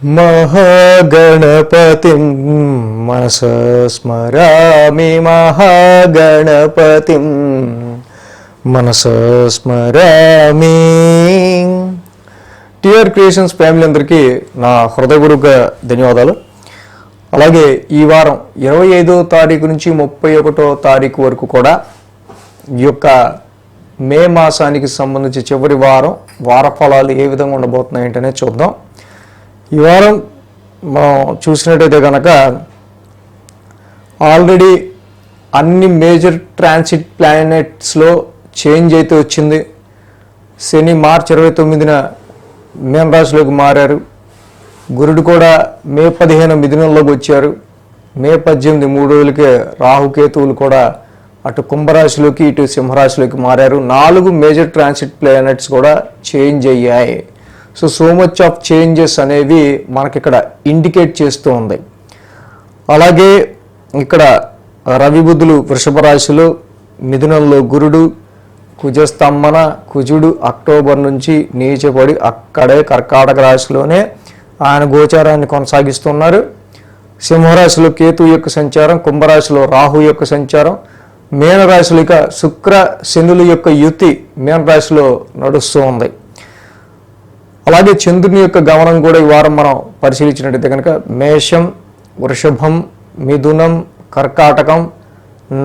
महागणपतिं मनसा स्मरामि महागणपतिं మనసా స్మరామి. TR creations family అందరికీ నా హృదయపూర్వక ధన్యవాదాలు. అలాగే ఈ వారం 25వ తారీఖు నుంచి 31వ తారీఖు వరకు కూడా ఈ యొక్క మే మాసానికి సంబంధించి చివరి వార ఫలాలు ఏ విధంగా ఉండబోతున్నాయంటనే చూద్దాం. ఈ వారం మనం చూసినట్టయితే కనుక ఆల్రెడీ అన్ని మేజర్ ట్రాన్సిట్ ప్లానెట్స్లో చేంజ్ అయితే వచ్చింది. శని మార్చి 29న మీన రాశిలోకి మారారు. గురుడు కూడా మే 15 మిథునంలోకి వచ్చారు. మే 18 3 రోజులకే రాహుకేతువులు కూడా అటు కుంభరాశిలోకి ఇటు సింహరాశిలోకి మారారు. 4 మేజర్ ట్రాన్సిట్ ప్లానెట్స్ కూడా చేంజ్ అయ్యాయి. సో మచ్ ఆఫ్ చేంజెస్ అనేవి మనకిక్కడ ఇండికేట్ చేస్తూ ఉంది. అలాగే ఇక్కడ రవి బుధులు వృషభ రాశిలో, మిథునంలో గురుడు, కుజస్తంభన కుజుడు అక్టోబర్ నుంచి నీచపడి అక్కడే కర్కాటక రాశిలోనే ఆయన గోచారాన్ని కొనసాగిస్తున్నారు. సింహరాశిలో కేతు యొక్క సంచారం, కుంభరాశిలో రాహు యొక్క సంచారం, మీనరాశిలో ఇక శుక్ర శనుల యొక్క యుతి మీనరాశిలో నడుస్తూ ఉంది. అలాగే చంద్రుని యొక్క గమనం కూడా ఈ వారం మనం పరిశీలించినట్టయితే కనుక మేషం, వృషభం, మిథునం, కర్కాటకం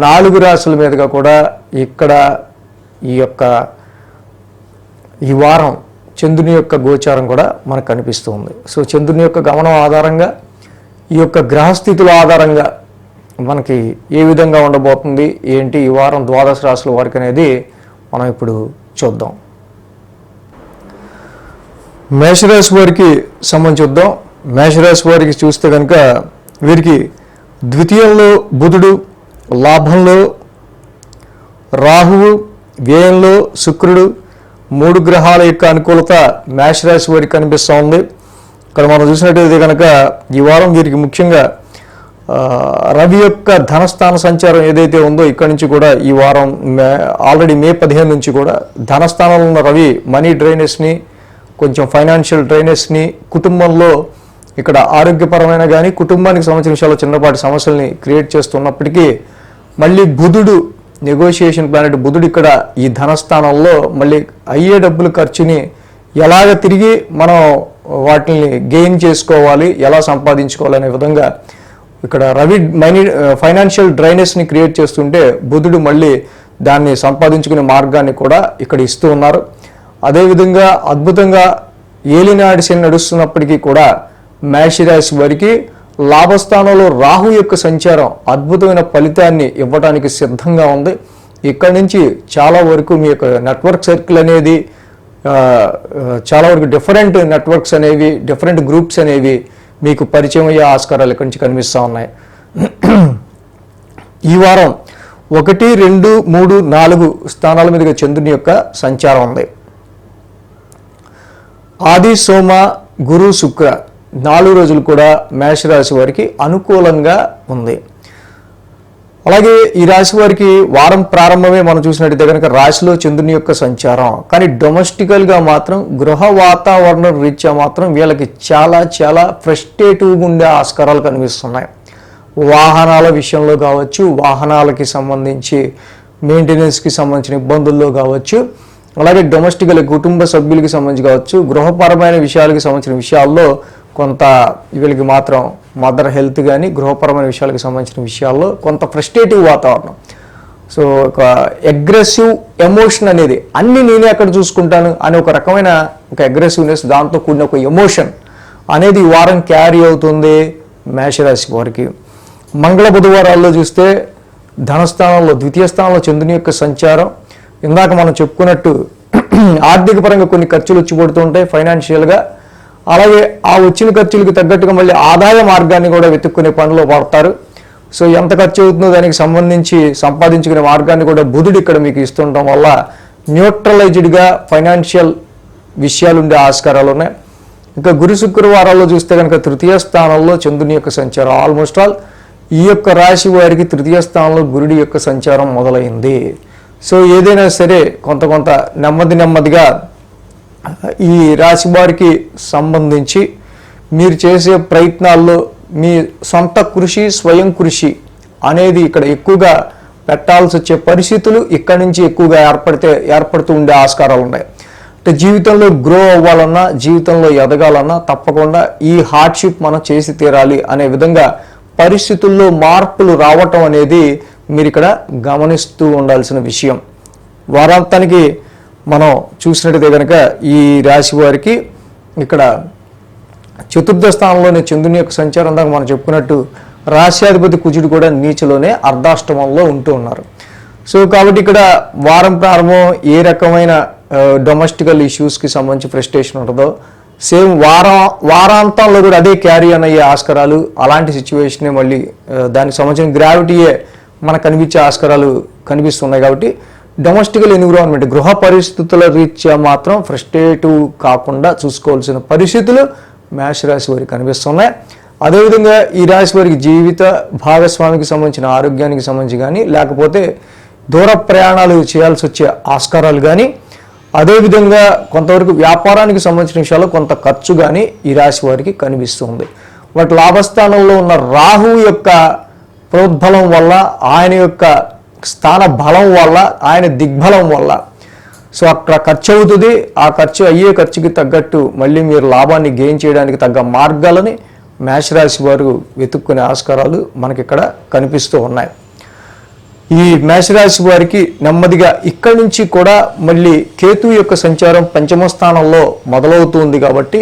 4 రాశుల మీదుగా కూడా ఇక్కడ ఈ వారం చంద్రుని యొక్క గోచారం కూడా మనకు కనిపిస్తుంది. సో చంద్రుని యొక్క గమనం ఆధారంగా ఈ యొక్క గ్రహస్థితుల ఆధారంగా మనకి ఏ విధంగా ఉండబోతుంది ఏంటి ఈ వారం ద్వాదశ రాశుల వారికి అనేది మనం ఇప్పుడు చూద్దాం. మేషరాశి వారికి సంబంధించి చూద్దాం. మేషరాశి వారికి చూస్తే కనుక వీరికి ద్వితీయంలో బుధుడు, లాభంలో రాహువు, వ్యయంలో శుక్రుడు, 3 గ్రహాల యొక్క అనుకూలత మేషరాశి వారికి కనిపిస్తూ ఉంది. ఇక్కడ మనం చూసినట్టయితే కనుక ఈ వారం వీరికి ముఖ్యంగా రవి యొక్క ధనస్థాన సంచారం ఏదైతే ఉందో ఇక్కడ నుంచి కూడా ఈ వారం ఆల్రెడీ మే 15 నుంచి కూడా ధనస్థానంలో ఉన్న రవి మనీ డ్రైనెస్ని, కొంచెం ఫైనాన్షియల్ డ్రైనెస్ని, కుటుంబంలో ఇక్కడ ఆరోగ్యపరమైన కానీ కుటుంబానికి సంబంధించిన విషయాల్లో చిన్నపాటి సమస్యల్ని క్రియేట్ చేస్తున్నప్పటికీ మళ్ళీ బుధుడు నెగోషియేషన్ ప్లానెట్ బుధుడు ఇక్కడ ఈ ధనస్థానంలో మళ్ళీ అయ్యే డబ్బుల ఖర్చుని ఎలాగ తిరిగి మనం వాటిని గెయిన్ చేసుకోవాలి, ఎలా సంపాదించుకోవాలి అనే విధంగా ఇక్కడ రవి ఫైనాన్షియల్ డ్రైనెస్ని క్రియేట్ చేస్తుంటే బుధుడు మళ్ళీ దాన్ని సంపాదించుకునే మార్గాన్ని కూడా ఇక్కడ ఇస్తూ ఉన్నారు. అదేవిధంగా అద్భుతంగా ఏలినాడి శని నడుస్తున్నప్పటికీ కూడా మేషరాశి వారికి లాభస్థానంలో రాహు యొక్క సంచారం అద్భుతమైన ఫలితాన్ని ఇవ్వడానికి సిద్ధంగా ఉంది. ఇక్కడి నుంచి చాలా వరకు మీ యొక్క నెట్వర్క్ సర్కిల్ అనేది చాలా వరకు డిఫరెంట్ నెట్వర్క్స్ అనేవి, డిఫరెంట్ గ్రూప్స్ అనేవి మీకు పరిచయం అయ్యే ఆస్కారాలు ఇక్కడి నుంచి కనిపిస్తూ ఉన్నాయి. ఈ వారం 1, 2, 3, 4 స్థానాల మీదుగా చంద్రుని యొక్క సంచారం ఉంది. ఆది, సోమ, గురు, శుక్ర 4 రోజులు కూడా మేషరాశి వారికి అనుకూలంగా ఉంది. అలాగే ఈ రాశి వారికి వారం ప్రారంభమే మనం చూసినట్టయితే కనుక రాశిలో చంద్రుని యొక్క సంచారం, కానీ డొమెస్టికల్గా మాత్రం గృహ వాతావరణం రీత్యా మాత్రం వీళ్ళకి చాలా ఫ్రస్ట్రేటివ్గా ఉండే ఆస్కారాలు కనిపిస్తున్నాయి. వాహనాల విషయంలో కావచ్చు, వాహనాలకి సంబంధించి మెయింటెనెన్స్కి సంబంధించిన ఇబ్బందుల్లో కావచ్చు, అలాగే డొమెస్టికల్ కుటుంబ సభ్యులకి సంబంధించి కావచ్చు, గృహపరమైన విషయాలకి సంబంధించిన విషయాల్లో కొంత వీళ్ళకి మాత్రం మదర్ హెల్త్ కానీ గృహపరమైన విషయాలకు సంబంధించిన విషయాల్లో కొంత ఫ్రస్ట్రేటివ్ వాతావరణం. సో ఒక అగ్రెసివ్ ఎమోషన్ అనేది అన్ని నేనే అక్కడ చూసుకుంటాను అనే ఒక రకమైన ఒక అగ్రెసివ్నెస్, దాంతో కూడిన ఒక ఎమోషన్ అనేది ఈ వారం క్యారీ అవుతుంది మేషరాశి వారికి. మంగళ బుధవారాల్లో చూస్తే ధనస్థానంలో ద్వితీయ స్థానంలో చంద్రుని యొక్క సంచారం, ఇందాక మనం చెప్పుకున్నట్టు ఆర్థిక పరంగా కొన్ని ఖర్చులు వచ్చి పడుతుంటాయి ఫైనాన్షియల్గా. అలాగే ఆ వచ్చిన ఖర్చులకు తగ్గట్టుగా మళ్ళీ ఆదాయ మార్గాన్ని కూడా వెతుక్కునే పనిలో పడతారు. సో ఎంత ఖర్చు అవుతుందో దానికి సంబంధించి సంపాదించుకునే మార్గాన్ని కూడా బుధుడు ఇక్కడ మీకు ఇస్తుండటం వల్ల న్యూట్రలైజ్డ్గా ఫైనాన్షియల్ విషయాలు ఉండే ఆస్కారాలు ఉన్నాయి. ఇంకా గురు శుక్రవారాల్లో చూస్తే కనుక తృతీయ స్థానంలో చంద్రుని యొక్క సంచారం, ఆల్మోస్ట్ ఆల్ ఈ యొక్క రాశి వారికి తృతీయ స్థానంలో గురుడి యొక్క సంచారం మొదలైంది. సో ఏదైనా సరే కొంత నెమ్మదిగా ఈ రాశి వారికి సంబంధించి మీరు చేసే ప్రయత్నాల్లో మీ సొంత కృషి, స్వయం కృషి అనేది ఇక్కడ ఎక్కువగా పెట్టాల్సి వచ్చే పరిస్థితులు ఇక్కడి నుంచి ఎక్కువగా ఏర్పడుతూ ఉండే ఆస్కారాలు ఉన్నాయి. అంటే జీవితంలో గ్రో అవ్వాలన్నా, జీవితంలో ఎదగాలన్నా తప్పకుండా ఈ హార్డ్షిప్ మనం చేసి తీరాలి అనే విధంగా పరిస్థితుల్లో మార్పులు రావటం అనేది మీరు ఇక్కడ గమనిస్తూ ఉండాల్సిన విషయం. వారాంతానికి మనం చూసినట్టయితే కనుక ఈ రాశి వారికి ఇక్కడ చతుర్థ స్థానంలోనే చంద్రుని యొక్క సంచారం దాకా మనం చెప్పుకున్నట్టు రాశ్యాధిపతి కుజుడు కూడా నీచలోనే అర్ధాష్టమంలో ఉంటూ ఉన్నారు. సో కాబట్టి ఇక్కడ వారం ప్రారంభం ఏ రకమైన డొమెస్టికల్ ఇష్యూస్కి సంబంధించి ఫ్రస్ట్రేషన్ ఉంటుందో సేమ్ వారాంతంలో కూడా అదే క్యారీ అన్ అయ్యే ఆస్కారాలు, అలాంటి సిచ్యువేషనే మళ్ళీ దానికి సంబంధించిన గ్రావిటీయే మనకు కనిపించే ఆస్కారాలు కనిపిస్తున్నాయి. కాబట్టి డొమెస్టికల్ ఎన్విరాన్మెంట్, గృహ పరిస్థితుల రీత్యా మాత్రం ఫ్రస్ట్రేటివ్ కాకుండా చూసుకోవాల్సిన పరిస్థితులు మేషరాశి వారికి కనిపిస్తున్నాయి. అదేవిధంగా ఈ రాశి వారికి జీవిత భాగస్వామికి సంబంధించిన ఆరోగ్యానికి సంబంధించి కానీ, లేకపోతే దూర ప్రయాణాలు చేయాల్సి వచ్చే ఆస్కారాలు కానీ, అదేవిధంగా కొంతవరకు వ్యాపారానికి సంబంధించిన విషయాల్లో కొంత ఖర్చు కానీ ఈ రాశి వారికి కనిపిస్తుంది. వాటి లాభస్థానంలో ఉన్న రాహువు యొక్క ప్రోద్బలం వల్ల, ఆయన యొక్క స్థాన బలం వల్ల, ఆయన దిగ్బలం వల్ల సో అక్కడ ఖర్చు అవుతుంది. ఆ ఖర్చుకి తగ్గట్టు మళ్ళీ మీరు లాభాన్ని గెయిన్ చేయడానికి తగ్గ మార్గాలని మేషరాశి వారు వెతుక్కునే ఆస్కారాలు మనకి ఇక్కడ కనిపిస్తూ ఉన్నాయి. ఈ మేషరాశి వారికి నెమ్మదిగా ఇక్కడి నుంచి కూడా మళ్ళీ కేతు యొక్క సంచారం పంచమ స్థానంలో మొదలవుతుంది. కాబట్టి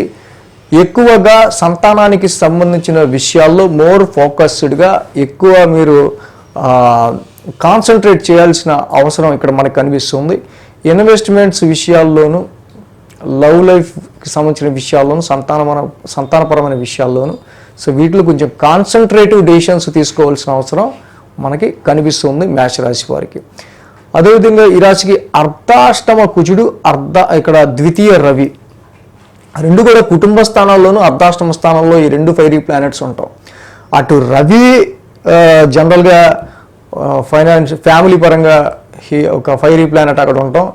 ఎక్కువగా సంతానానికి సంబంధించిన విషయాల్లో మోర్ ఫోకస్డ్గా ఎక్కువ మీరు కాన్సన్ట్రేట్ చేయాల్సిన అవసరం ఇక్కడ మనకు కనిపిస్తుంది. ఇన్వెస్ట్మెంట్స్ విషయాల్లోనూ, లవ్ లైఫ్కి సంబంధించిన విషయాల్లోనూ, సంతానపరమైన విషయాల్లోనూ సో వీటిలో కొంచెం కాన్సన్ట్రేటివ్ డెసిషన్స్ తీసుకోవాల్సిన అవసరం మనకి కనిపిస్తుంది మేషరాశి వారికి. అదేవిధంగా ఈ రాశికి అర్ధాష్టమ కుజుడు, ఇక్కడ ద్వితీయ రవి రెండు కూడా కుటుంబ స్థానాల్లోనూ అర్ధాష్టమ స్థానంలో ఈ రెండు ఫైరీ ప్లానెట్స్ ఉంటాం. అటు రవి జనరల్గా ఫ్యామిలీ పరంగా ఒక ఫైరీ ప్లానెట్ అక్కడ ఉంటాం,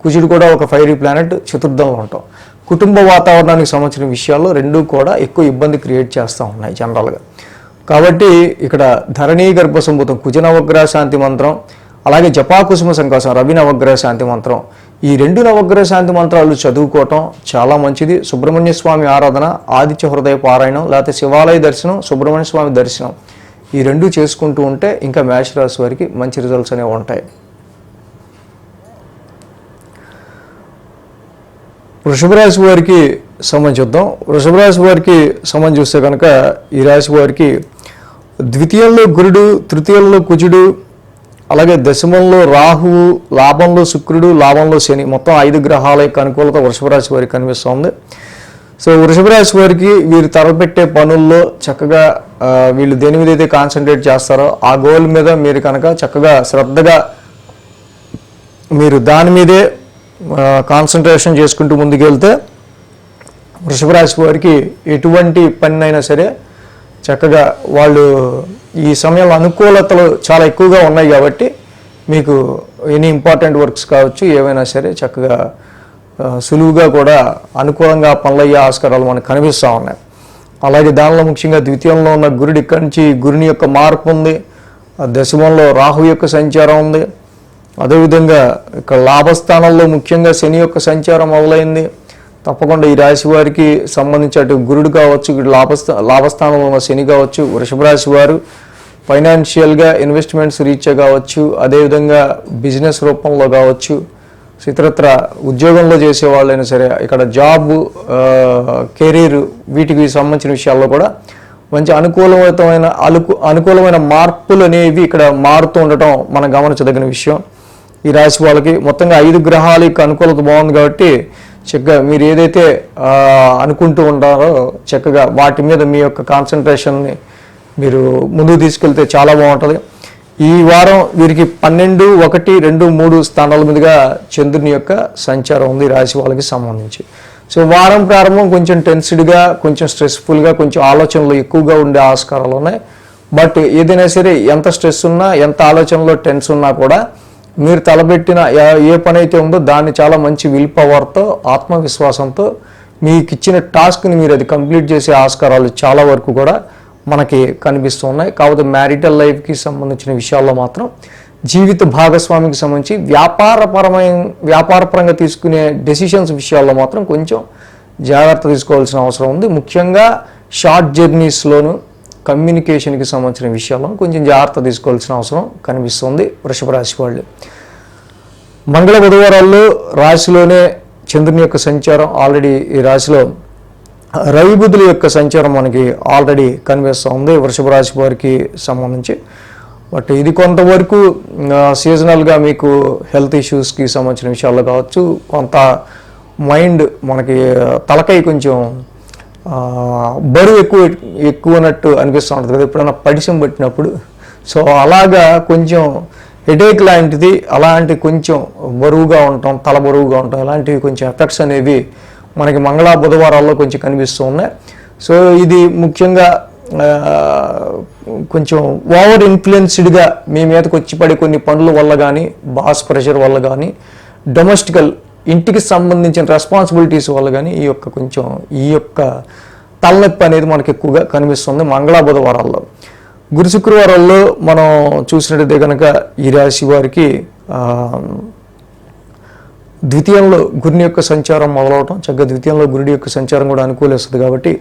కుజుడు కూడా ఒక ఫైరీ ప్లానెట్ చతుర్థంలో ఉంటాం. కుటుంబ వాతావరణానికి సంబంధించిన విషయాల్లో రెండూ కూడా ఎక్కువ ఇబ్బంది క్రియేట్ చేస్తూ ఉన్నాయి జనరల్గా. కాబట్టి ఇక్కడ ధరణీ గర్భ సంభూతం కుజ నవగ్రహ శాంతి మంత్రం, అలాగే జపాకుసుమ సంకాసం రవి నవగ్రహ శాంతి మంత్రం, ఈ రెండు నవగ్రహ శాంతి మంత్రాలు చదువుకోవటం చాలా మంచిది. సుబ్రహ్మణ్య స్వామి ఆరాధన, ఆదిత్య హృదయ పారాయణం, లేకపోతే శివాలయ దర్శనం, సుబ్రహ్మణ్య స్వామి దర్శనం, ఈ రెండు చేసుకుంటూ ఉంటే ఇంకా మేషరాశి వారికి మంచి రిజల్ట్స్ అనేవి ఉంటాయి. వృషభ రాశి వారికి సంబంధించి చూద్దాం. వృషభ రాశి వారికి సంబంధించి చూస్తే కనుక ఈ రాశి వారికి ద్వితీయంలో గురుడు, తృతీయంలో కుజుడు, అలాగే దశమంలో రాహువు, లాభంలో శుక్రుడు, లాభంలో శని, మొత్తం 5 గ్రహాల యొక్క అనుకూలత వృషభ రాశి వారికి కనిపిస్తుంది. సో వృషభ రాశి వారికి వీరు తలపెట్టే పనుల్లో చక్కగా వీళ్ళు దేని మీద అయితే కాన్సన్ట్రేట్ చేస్తారో ఆ గోల్ మీద మీరు కనుక చక్కగా శ్రద్ధగా మీరు దాని మీదే కాన్సన్ట్రేషన్ చేసుకుంటూ ముందుకెళ్తే వృషభ రాశి వారికి ఎటువంటి పనినైనా సరే చక్కగా వాళ్ళు ఈ సమయంలో అనుకూలతలు చాలా ఎక్కువగా ఉన్నాయి. కాబట్టి మీకు ఎనీ ఇంపార్టెంట్ వర్క్స్ కావచ్చు ఏవైనా సరే చక్కగా సులువుగా కూడా అనుకూలంగా పనులయ్యే ఆస్కారాలు మనకు కనిపిస్తూ ఉన్నాయి. అలాగే దానిలో ముఖ్యంగా ద్వితీయంలో ఉన్న గురుడు ఇక్కడి నుంచి గురుని యొక్క మార్పు ఉంది, దశమంలో రాహు యొక్క సంచారం ఉంది, అదేవిధంగా ఇక్కడ లాభస్థానంలో ముఖ్యంగా శని యొక్క సంచారం మొదలైంది. తప్పకుండా ఈ రాశి వారికి సంబంధించి అటు గురుడు కావచ్చు, ఇటు లాభస్థానంలో ఉన్న శని కావచ్చు, వృషభ రాశి వారు ఫైనాన్షియల్గా ఇన్వెస్ట్మెంట్స్ రీత్యా కావచ్చు, అదేవిధంగా బిజినెస్ రూపంలో కావచ్చు, ఇతరత్ర ఉద్యోగంలో చేసే వాళ్ళైనా సరే ఇక్కడ జాబ్, కెరీర్ వీటికి సంబంధించిన విషయాల్లో కూడా మంచి అనుకూలమైన మార్పులు అనేవి ఇక్కడ మారుతూ ఉండటం మనం గమనించదగిన విషయం. ఈ రాశి వాళ్ళకి మొత్తంగా 5 గ్రహాల యొక్క అనుకూలత బాగుంది. కాబట్టి చక్కగా మీరు ఏదైతే అనుకుంటూ ఉంటారో చక్కగా వాటి మీద మీ యొక్క కాన్సన్ట్రేషన్ని మీరు ముందుకు తీసుకెళ్తే చాలా బాగుంటుంది. ఈ వారం వీరికి 12, 1, 2, 3 స్థానాల మీదుగా చంద్రుని యొక్క సంచారం ఉంది రాశి వాళ్ళకి సంబంధించి. సో వారం ప్రారంభం కొంచెం టెన్స్డ్గా, కొంచెం స్ట్రెస్ఫుల్గా, కొంచెం ఆలోచనలు ఎక్కువగా ఉండే ఆస్కారాలు ఉన్నాయి. బట్ ఏదైనా సరే ఎంత స్ట్రెస్ ఉన్నా, ఎంత ఆలోచనలో టెన్స్ ఉన్నా కూడా మీరు తలబెట్టిన ఏ పని అయితే ఉందో దాన్ని చాలా మంచి విల్ పవర్తో, ఆత్మవిశ్వాసంతో మీకు ఇచ్చిన టాస్క్ని మీరు అది కంప్లీట్ చేసే ఆస్కారాలు చాలా వరకు కూడా మనకి కనిపిస్తున్నాయి. కాకపోతే మ్యారిటల్ లైఫ్కి సంబంధించిన విషయాల్లో మాత్రం జీవిత భాగస్వామికి సంబంధించి వ్యాపారపరంగా తీసుకునే డెసిషన్స్ విషయాల్లో మాత్రం కొంచెం జాగ్రత్త తీసుకోవాల్సిన అవసరం ఉంది. ముఖ్యంగా షార్ట్ జర్నీస్లోను కమ్యూనికేషన్కి సంబంధించిన విషయాల్లో కొంచెం జాగ్రత్త తీసుకోవాల్సిన అవసరం కనిపిస్తుంది వృషభ రాశి వాళ్ళు. మంగళ బుధవారాల్లో రాశిలోనే చంద్రుని యొక్క సంచారం, ఆల్రెడీ ఈ రాశిలో రవి బుధుల యొక్క సంచారం మనకి ఆల్రెడీ కనిపిస్తూ ఉంది వృషభ రాశి వారికి సంబంధించి. బట్ ఇది కొంతవరకు సీజనల్గా మీకు హెల్త్ ఇష్యూస్కి సంబంధించిన విషయాల్లో కావచ్చు, కొంత మైండ్ మనకి తలకాయ కొంచెం బరువు ఎక్కువనట్టు అనిపిస్తూ ఉంటుంది కదా ఎప్పుడైనా పడిసం పట్టినప్పుడు. సో అలాగా కొంచెం హెడేక్ లాంటిది, అలాంటి కొంచెం బరువుగా ఉంటాం, తల బరువుగా ఉంటాం, ఇలాంటివి కొంచెం ఎఫెక్ట్స్ అనేవి మనకి మంగళ బుధవారాల్లో కొంచెం కనిపిస్తూ ఉన్నాయి. సో ఇది ముఖ్యంగా కొంచెం ఓవర్ ఇన్ఫ్లుయెన్స్డ్గా మీ మీదకి వచ్చి పడే కొన్ని పనుల వల్ల కానీ, బాస్ ప్రెషర్ వల్ల కానీ, డొమెస్టికల్ ఇంటికి సంబంధించిన రెస్పాన్సిబిలిటీస్ వల్ల కానీ ఈ యొక్క తలనొప్పి అనేది మనకి ఎక్కువగా కనిపిస్తుంది మంగళ బుధవారాల్లో. గురు శుక్రవారాల్లో మనం చూసినట్టయితే కనుక ఈ రాశి వారికి ద్వితీయంలో గురుని యొక్క సంచారం మొదలవటం, చక్కగా ద్వితీయంలో గురుడి యొక్క సంచారం కూడా అనుకూలిస్తుంది. కాబట్టి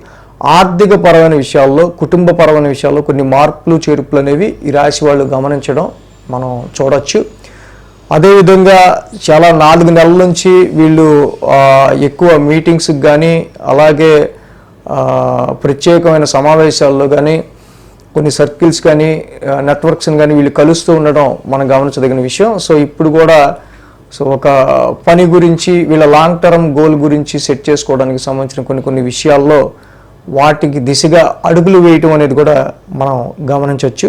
ఆర్థిక పరమైన విషయాల్లో, కుటుంబ పరమైన విషయాల్లో కొన్ని మార్పులు చేర్పులు అనేవి ఈ రాశి వాళ్ళు గమనించడం మనం చూడొచ్చు. అదేవిధంగా చాలా 4 నెలల నుంచి వీళ్ళు ఎక్కువ మీటింగ్స్కి కానీ, అలాగే ప్రత్యేకమైన సమావేశాల్లో కానీ, కొన్ని సర్కిల్స్ కానీ, నెట్వర్క్స్ని కానీ వీళ్ళు కలుస్తూ ఉండడం మనం గమనించదగిన విషయం. సో ఇప్పుడు కూడా ఒక పని గురించి, వీళ్ళ లాంగ్ టర్మ్ గోల్ గురించి సెట్ చేసుకోవడానికి సంబంధించిన కొన్ని విషయాల్లో వాటికి దిశగా అడుగులు వేయటం అనేది కూడా మనం గమనించవచ్చు.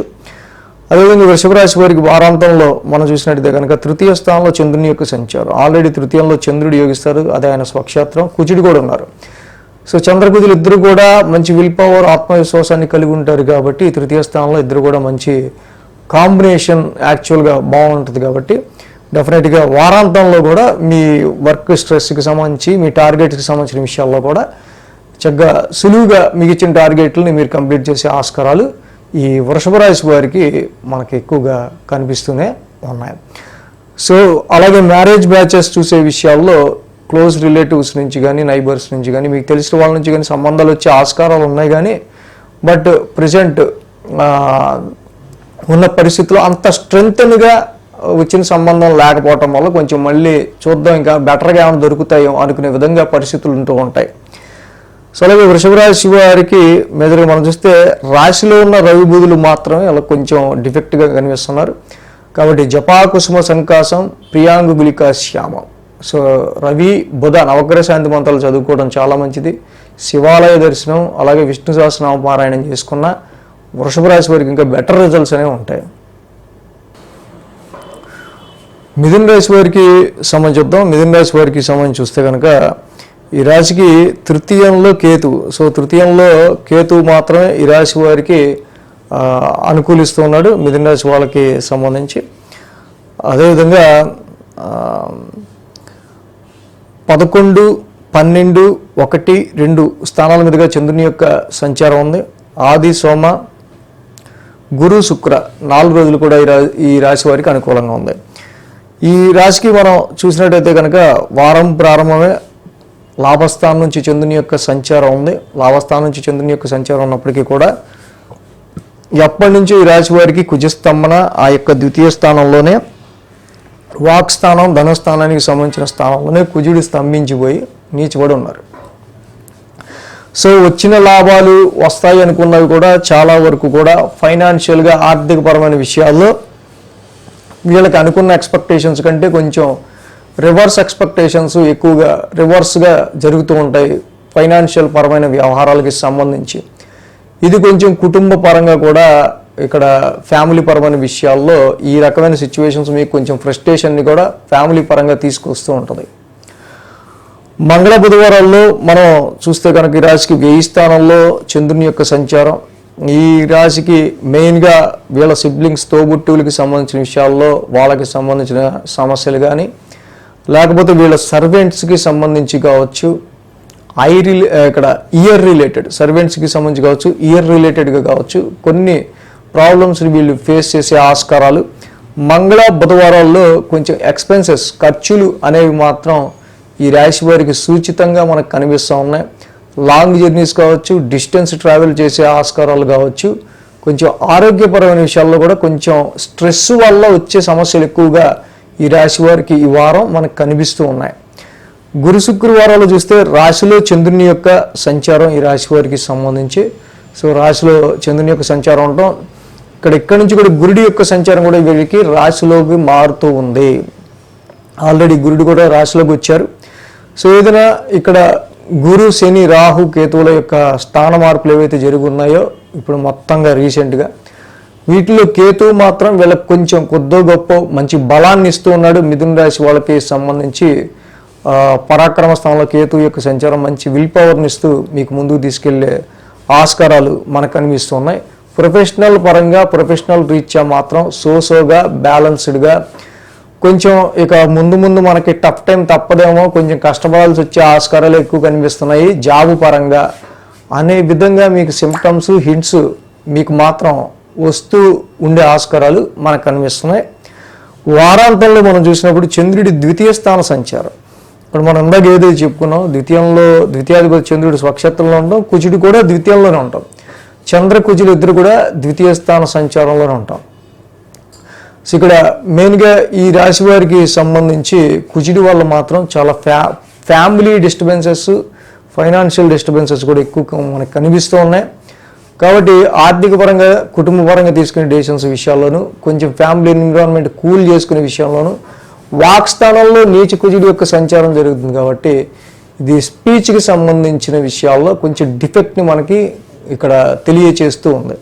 అదేవిధంగా వృషభ రాశి వారికి వారాంతంలో మనం చూసినట్టయితే కనుక తృతీయ స్థానంలో చంద్రుని యొక్క సంచారం, ఆల్రెడీ తృతీయంలో చంద్రుడు యోగిస్తారు, అదే ఆయన స్వక్షేత్రం, కుజుడు కూడా ఉన్నారు. సో చంద్రకుజులు ఇద్దరు కూడా మంచి విల్ పవర్, ఆత్మవిశ్వాసాన్ని కలిగి ఉంటారు. కాబట్టి తృతీయ స్థానంలో ఇద్దరు కూడా మంచి కాంబినేషన్ యాక్చువల్గా బాగుంటుంది. కాబట్టి డెఫినెట్గా వారాంతంలో కూడా మీ వర్క్ స్ట్రెస్కి సంబంధించి, మీ టార్గెట్స్కి సంబంధించిన విషయాల్లో కూడా చక్కగా సులువుగా మీకు ఇచ్చిన టార్గెట్లని మీరు కంప్లీట్ చేసే ఆస్కారాలు ఈ వృషభ రాశి వారికి మనకి ఎక్కువగా కనిపిస్తూనే ఉన్నాయి. సో అలాగే మ్యారేజ్ బ్యాచెస్ చూసే విషయాల్లో క్లోజ్ రిలేటివ్స్ నుంచి కానీ, నైబర్స్ నుంచి కానీ, మీకు తెలిసిన వాళ్ళ నుంచి కానీ సంబంధాలు వచ్చే ఆస్కారాలు ఉన్నాయి. కానీ బట్ ప్రజెంట్ ఉన్న పరిస్థితుల్లో అంత స్ట్రెంగ్త్గా వచ్చిన సంబంధం లేకపోవటం వల్ల కొంచెం మళ్ళీ చూద్దాం, ఇంకా బెటర్గా ఏమైనా దొరుకుతాయో అనుకునే విధంగా పరిస్థితులు ఉంటూ ఉంటాయి. సో అలాగే వృషభ రాశి వారికి మెదడుగా మనం చూస్తే రాశిలో ఉన్న రవి బుధులు మాత్రమే అలా కొంచెం డిఫెక్ట్గా కనిపిస్తున్నారు. కాబట్టి జపాకుసుమ సంకాసం, ప్రియాంగులికా శ్యామం. సో రవి బుధ నవగ్రహ శాంతి మంత్రాలు చదువుకోవడం చాలా మంచిది. శివాలయ దర్శనం, అలాగే విష్ణు సహస్రనామ పారాయణం చేసుకున్న వృషభ రాశి వారికి ఇంకా బెటర్ రిజల్ట్స్ అనేవి ఉంటాయి. మిథున రాశి వారికి సంబంధించి చూద్దాం. మిథున రాశి వారికి సంబంధించి చూస్తే కనుక ఈ రాశికి తృతీయంలో కేతు. సో తృతీయంలో కేతు మాత్రమే ఈ రాశి వారికి అనుకూలిస్తూ ఉన్నాడు మిథున రాశి వాళ్ళకి సంబంధించి. అదేవిధంగా 11, 12, 1, 2 స్థానాల మీదుగా చంద్రుని యొక్క సంచారం ఉంది. ఆది, సోమ, గురు, శుక్ర 4 రోజులు కూడా ఈ రాశి వారికి అనుకూలంగా ఉంది. ఈ రాశికి మనం చూసినట్టయితే కనుక వారం ప్రారంభమే లాభస్థానం నుంచి చంద్రుని యొక్క సంచారం ఉంది. లాభస్థానం నుంచి చంద్రుని యొక్క సంచారం ఉన్నప్పటికీ కూడా ఎప్పటి నుంచో ఈ రాశి వారికి కుజస్తంభన ఆ యొక్క ద్వితీయ స్థానంలోనే, వాక్ స్థానం, ధనస్థానానికి సంబంధించిన స్థానంలోనే కుజుడు స్తంభించిపోయి నీచిపడి ఉన్నారు. సో వచ్చిన లాభాలు వస్తాయి అనుకున్నవి కూడా చాలా వరకు కూడా ఫైనాన్షియల్గా, ఆర్థిక పరమైన విషయాల్లో వీళ్ళకి అనుకున్న ఎక్స్పెక్టేషన్స్ కంటే కొంచెం రివర్స్ ఎక్స్పెక్టేషన్స్ ఎక్కువగా రివర్స్గా జరుగుతూ ఉంటాయి ఫైనాన్షియల్ పరమైన వ్యవహారాలకి సంబంధించి. ఇది కొంచెం కుటుంబ పరంగా కూడా, ఇక్కడ ఫ్యామిలీ పరమైన విషయాల్లో ఈ రకమైన సిచ్యువేషన్స్ మీకు కొంచెం ఫ్రస్ట్రేషన్ని కూడా ఫ్యామిలీ పరంగా తీసుకొస్తూ ఉంటుంది. మంగళ బుధవారాల్లో మనం చూస్తే కనుక ఈ రాశికి 1000 స్థానంలో చంద్రుని యొక్క సంచారం. ఈ రాశికి మెయిన్గా వీళ్ళ సిబ్లింగ్స్, తోబుట్టువులకి సంబంధించిన విషయాల్లో వాళ్ళకి సంబంధించిన సమస్యలు కానీ, లేకపోతే వీళ్ళ సర్వెంట్స్కి సంబంధించి కావచ్చు, ఇక్కడ ఇయర్ రిలేటెడ్ సర్వెంట్స్కి సంబంధించి కావచ్చు, ఇయర్ రిలేటెడ్గా కావచ్చు, కొన్ని ప్రాబ్లమ్స్ని వీళ్ళు ఫేస్ చేసే ఆస్కారాలు. మంగళ బుధవారాల్లో కొంచెం ఎక్స్పెన్సెస్ ఖర్చులు అనేవి మాత్రం ఈ రాశి వారికి సూచితంగా మనకు కనిపిస్తూ ఉన్నాయి. లాంగ్ జర్నీస్ కావచ్చు, డిస్టెన్స్ ట్రావెల్ చేసే ఆస్కారాలు కావచ్చు, కొంచెం ఆరోగ్యపరమైన విషయాల్లో కూడా కొంచెం స్ట్రెస్ వల్ల వచ్చే సమస్యలు ఎక్కువగా ఈ రాశి వారికి ఈ వారం మనకు కనిపిస్తూ ఉన్నాయి. గురు శుక్రవారాలు చూస్తే రాశిలో చంద్రుని యొక్క సంచారం ఈ రాశి వారికి సంబంధించి, సో రాశిలో చంద్రుని యొక్క సంచారం ఉండటం, ఇక్కడి నుంచి కూడా గురుడి యొక్క సంచారం కూడా వీరికి రాశిలోకి మారుతూ ఉంది. ఆల్రెడీ గురుడు కూడా రాశిలోకి వచ్చారు. సో ఏదైనా ఇక్కడ గురు, శని, రాహు, కేతువుల యొక్క స్థాన మార్పులు ఏవైతే జరుగున్నాయో ఇప్పుడు మొత్తంగా రీసెంట్గా, వీటిలో కేతువు మాత్రం వీళ్ళకి కొంచెం కొద్దో గొప్ప మంచి బలాన్ని ఇస్తూ ఉన్నాడు. మిథున రాశి వాళ్ళకి సంబంధించి పరాక్రమ స్థానంలో కేతువు యొక్క సంచారం మంచి విల్ పవర్ని ఇస్తూ మీకు ముందుకు తీసుకెళ్లే ఆస్కారాలు మనకు కనిపిస్తున్నాయి. ప్రొఫెషనల్ రీత్యా మాత్రం సోగా బ్యాలెన్స్డ్గా, కొంచెం ఇక ముందు మనకి టఫ్ టైం తప్పదేమో, కొంచెం కష్టపడాల్సి వచ్చే ఆస్కారాలు ఎక్కువ కనిపిస్తున్నాయి. జాబు పరంగా అనే విధంగా మీకు సిమ్టమ్స్, హింట్స్ మీకు మాత్రం వస్తూ ఉండే ఆస్కారాలు మనకు కనిపిస్తున్నాయి. వారాంతంలో మనం చూసినప్పుడు చంద్రుడి ద్వితీయ స్థాన సంచారం, ఇప్పుడు మనం ఇందాక ఏదైతే చెప్పుకున్నాం, ద్వితీయాధిపతి చంద్రుడు స్వక్షేత్రంలో ఉంటాం, కుజుడు కూడా ద్వితీయంలోనే ఉంటాం. చంద్ర కుజులు ఇద్దరు కూడా ద్వితీయ స్థాన సంచారంలోనే ఉంటాం. సో ఇక్కడ మెయిన్గా ఈ రాశి వారికి సంబంధించి కుజుడి వల్ల మాత్రం చాలా ఫ్యామిలీ డిస్టర్బెన్సెస్, ఫైనాన్షియల్ డిస్టర్బెన్సెస్ కూడా ఎక్కువ మనకు కనిపిస్తూ ఉన్నాయి. కాబట్టి ఆర్థిక పరంగా, కుటుంబ పరంగా తీసుకునే డెసిషన్స్ విషయాల్లోనూ, కొంచెం ఫ్యామిలీ ఎన్విరాన్మెంట్ కూల్ చేసుకునే విషయంలోనూ, వాక్ స్థానంలో నీచ కుజుడి యొక్క సంచారం జరుగుతుంది. కాబట్టి ఇది స్పీచ్కి సంబంధించిన విషయాల్లో కొంచెం డిఫెక్ట్ని మనకి ఇక్కడ తెలియచేస్తూ ఉంది.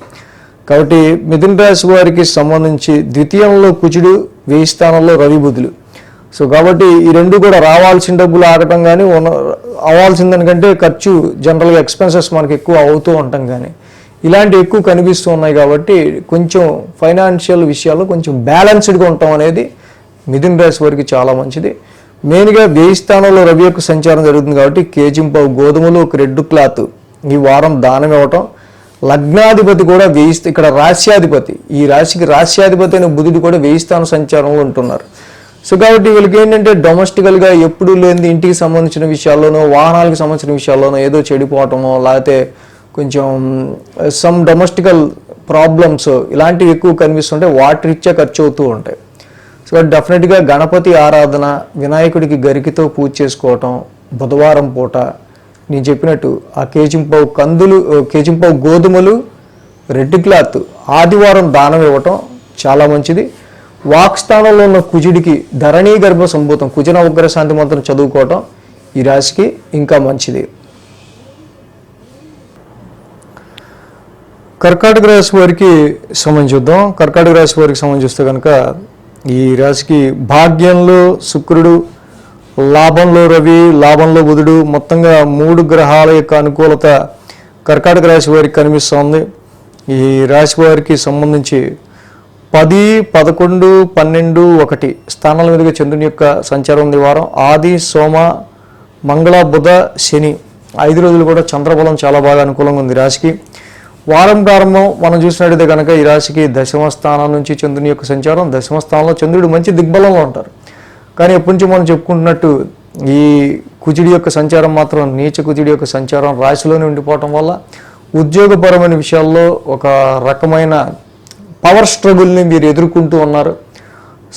కాబట్టి మిథున రాశి వారికి సంబంధించి ద్వితీయంలో కుజుడు, 1000 స్థానంలో రవి, బుధులు. సో కాబట్టి ఈ రెండు కూడా రావాల్సిన డబ్బులు ఆగటం కానీ, అవ్వాల్సిందనికంటే ఖర్చు జనరల్గా ఎక్స్పెన్సెస్ మనకి ఎక్కువ అవుతూ ఉంటాం కానీ ఇలాంటివి ఎక్కువ కనిపిస్తూ ఉన్నాయి. కాబట్టి కొంచెం ఫైనాన్షియల్ విషయాల్లో కొంచెం బ్యాలెన్స్డ్గా ఉండటం అనేది మిథున రాశి వారికి చాలా మంచిది. మెయిన్గా 1000 స్థానంలో రవి యొక్క సంచారం జరుగుతుంది. కాబట్టి కేజింపావు గోధుమలు, ఒక రెడ్ క్లాత్ ఈ వారం దానం ఇవ్వటం. లగ్నాధిపతి కూడా ఇక్కడ రాశ్యాధిపతి, ఈ రాశికి రాశ్యాధిపతి అయిన బుధుడు కూడా 1000 స్థాన సంచారంలో ఉంటున్నారు. సో కాబట్టి వీళ్ళకి ఏంటంటే డొమెస్టికల్గా ఎప్పుడు లేని ఇంటికి సంబంధించిన విషయాల్లోనో, వాహనాలకు సంబంధించిన విషయాల్లోనో ఏదో చెడిపోవటమో, లేకపోతే కొంచెం సమ్ డొమెస్టికల్ ప్రాబ్లమ్స్ ఇలాంటివి ఎక్కువ కనిపిస్తుంటే వాటి రీత్యా ఖర్చు అవుతూ ఉంటాయి. సో డెఫినెట్గా గణపతి ఆరాధన, వినాయకుడికి గరికితో పూజ చేసుకోవటం, బుధవారం పూట నేను చెప్పినట్టు ఆ కేజింపావు గోధుమలు, రెడ్ క్లాత్ ఆదివారం దానం ఇవ్వటం చాలా మంచిది. వాక్ స్థానంలో ఉన్న కుజుడికి ధరణీ గర్భ సంభూతం, కుజన ఉగ్ర శాంతి మంత్రం చదువుకోవటం ఈ రాశికి ఇంకా మంచిది. కర్కాటక రాశి వారికి సంబంధించుద్దాం. కర్కాటక రాశి వారికి సంబంధిస్తే కనుక ఈ రాశికి భాగ్యంలో శుక్రుడు, లాభంలో రవి, లాభంలో బుధుడు, మొత్తంగా 3 గ్రహాల యొక్క అనుకూలత కర్కాటక రాశి వారికి కనిపిస్తోంది. ఈ రాశి వారికి సంబంధించి 10, 11, 12, 1 స్థానాల మీదుగా చంద్రుని యొక్క సంచారం ఉంది. వారం ఆది, సోమ, మంగళ, బుధ, శని 5 రోజులు కూడా చంద్రబలం చాలా బాగా అనుకూలంగా ఉంది రాశికి. వారం ప్రారంభం మనం చూసినట్టయితే కనుక ఈ రాశికి 10వ స్థానం నుంచి చంద్రుని యొక్క సంచారం. 10వ స్థానంలో చంద్రుడు మంచి దిగ్బలంలో ఉంటారు. కానీ ఎప్పటి నుంచి మనం చెప్పుకుంటున్నట్టు ఈ కుజుడి యొక్క సంచారం మాత్రం, నీచ కుజుడి యొక్క సంచారం రాశిలోనే ఉండిపోవటం వల్ల ఉద్యోగపరమైన విషయాల్లో ఒక రకమైన పవర్ స్ట్రగుల్ని మీరు ఎదుర్కొంటూ ఉన్నారు.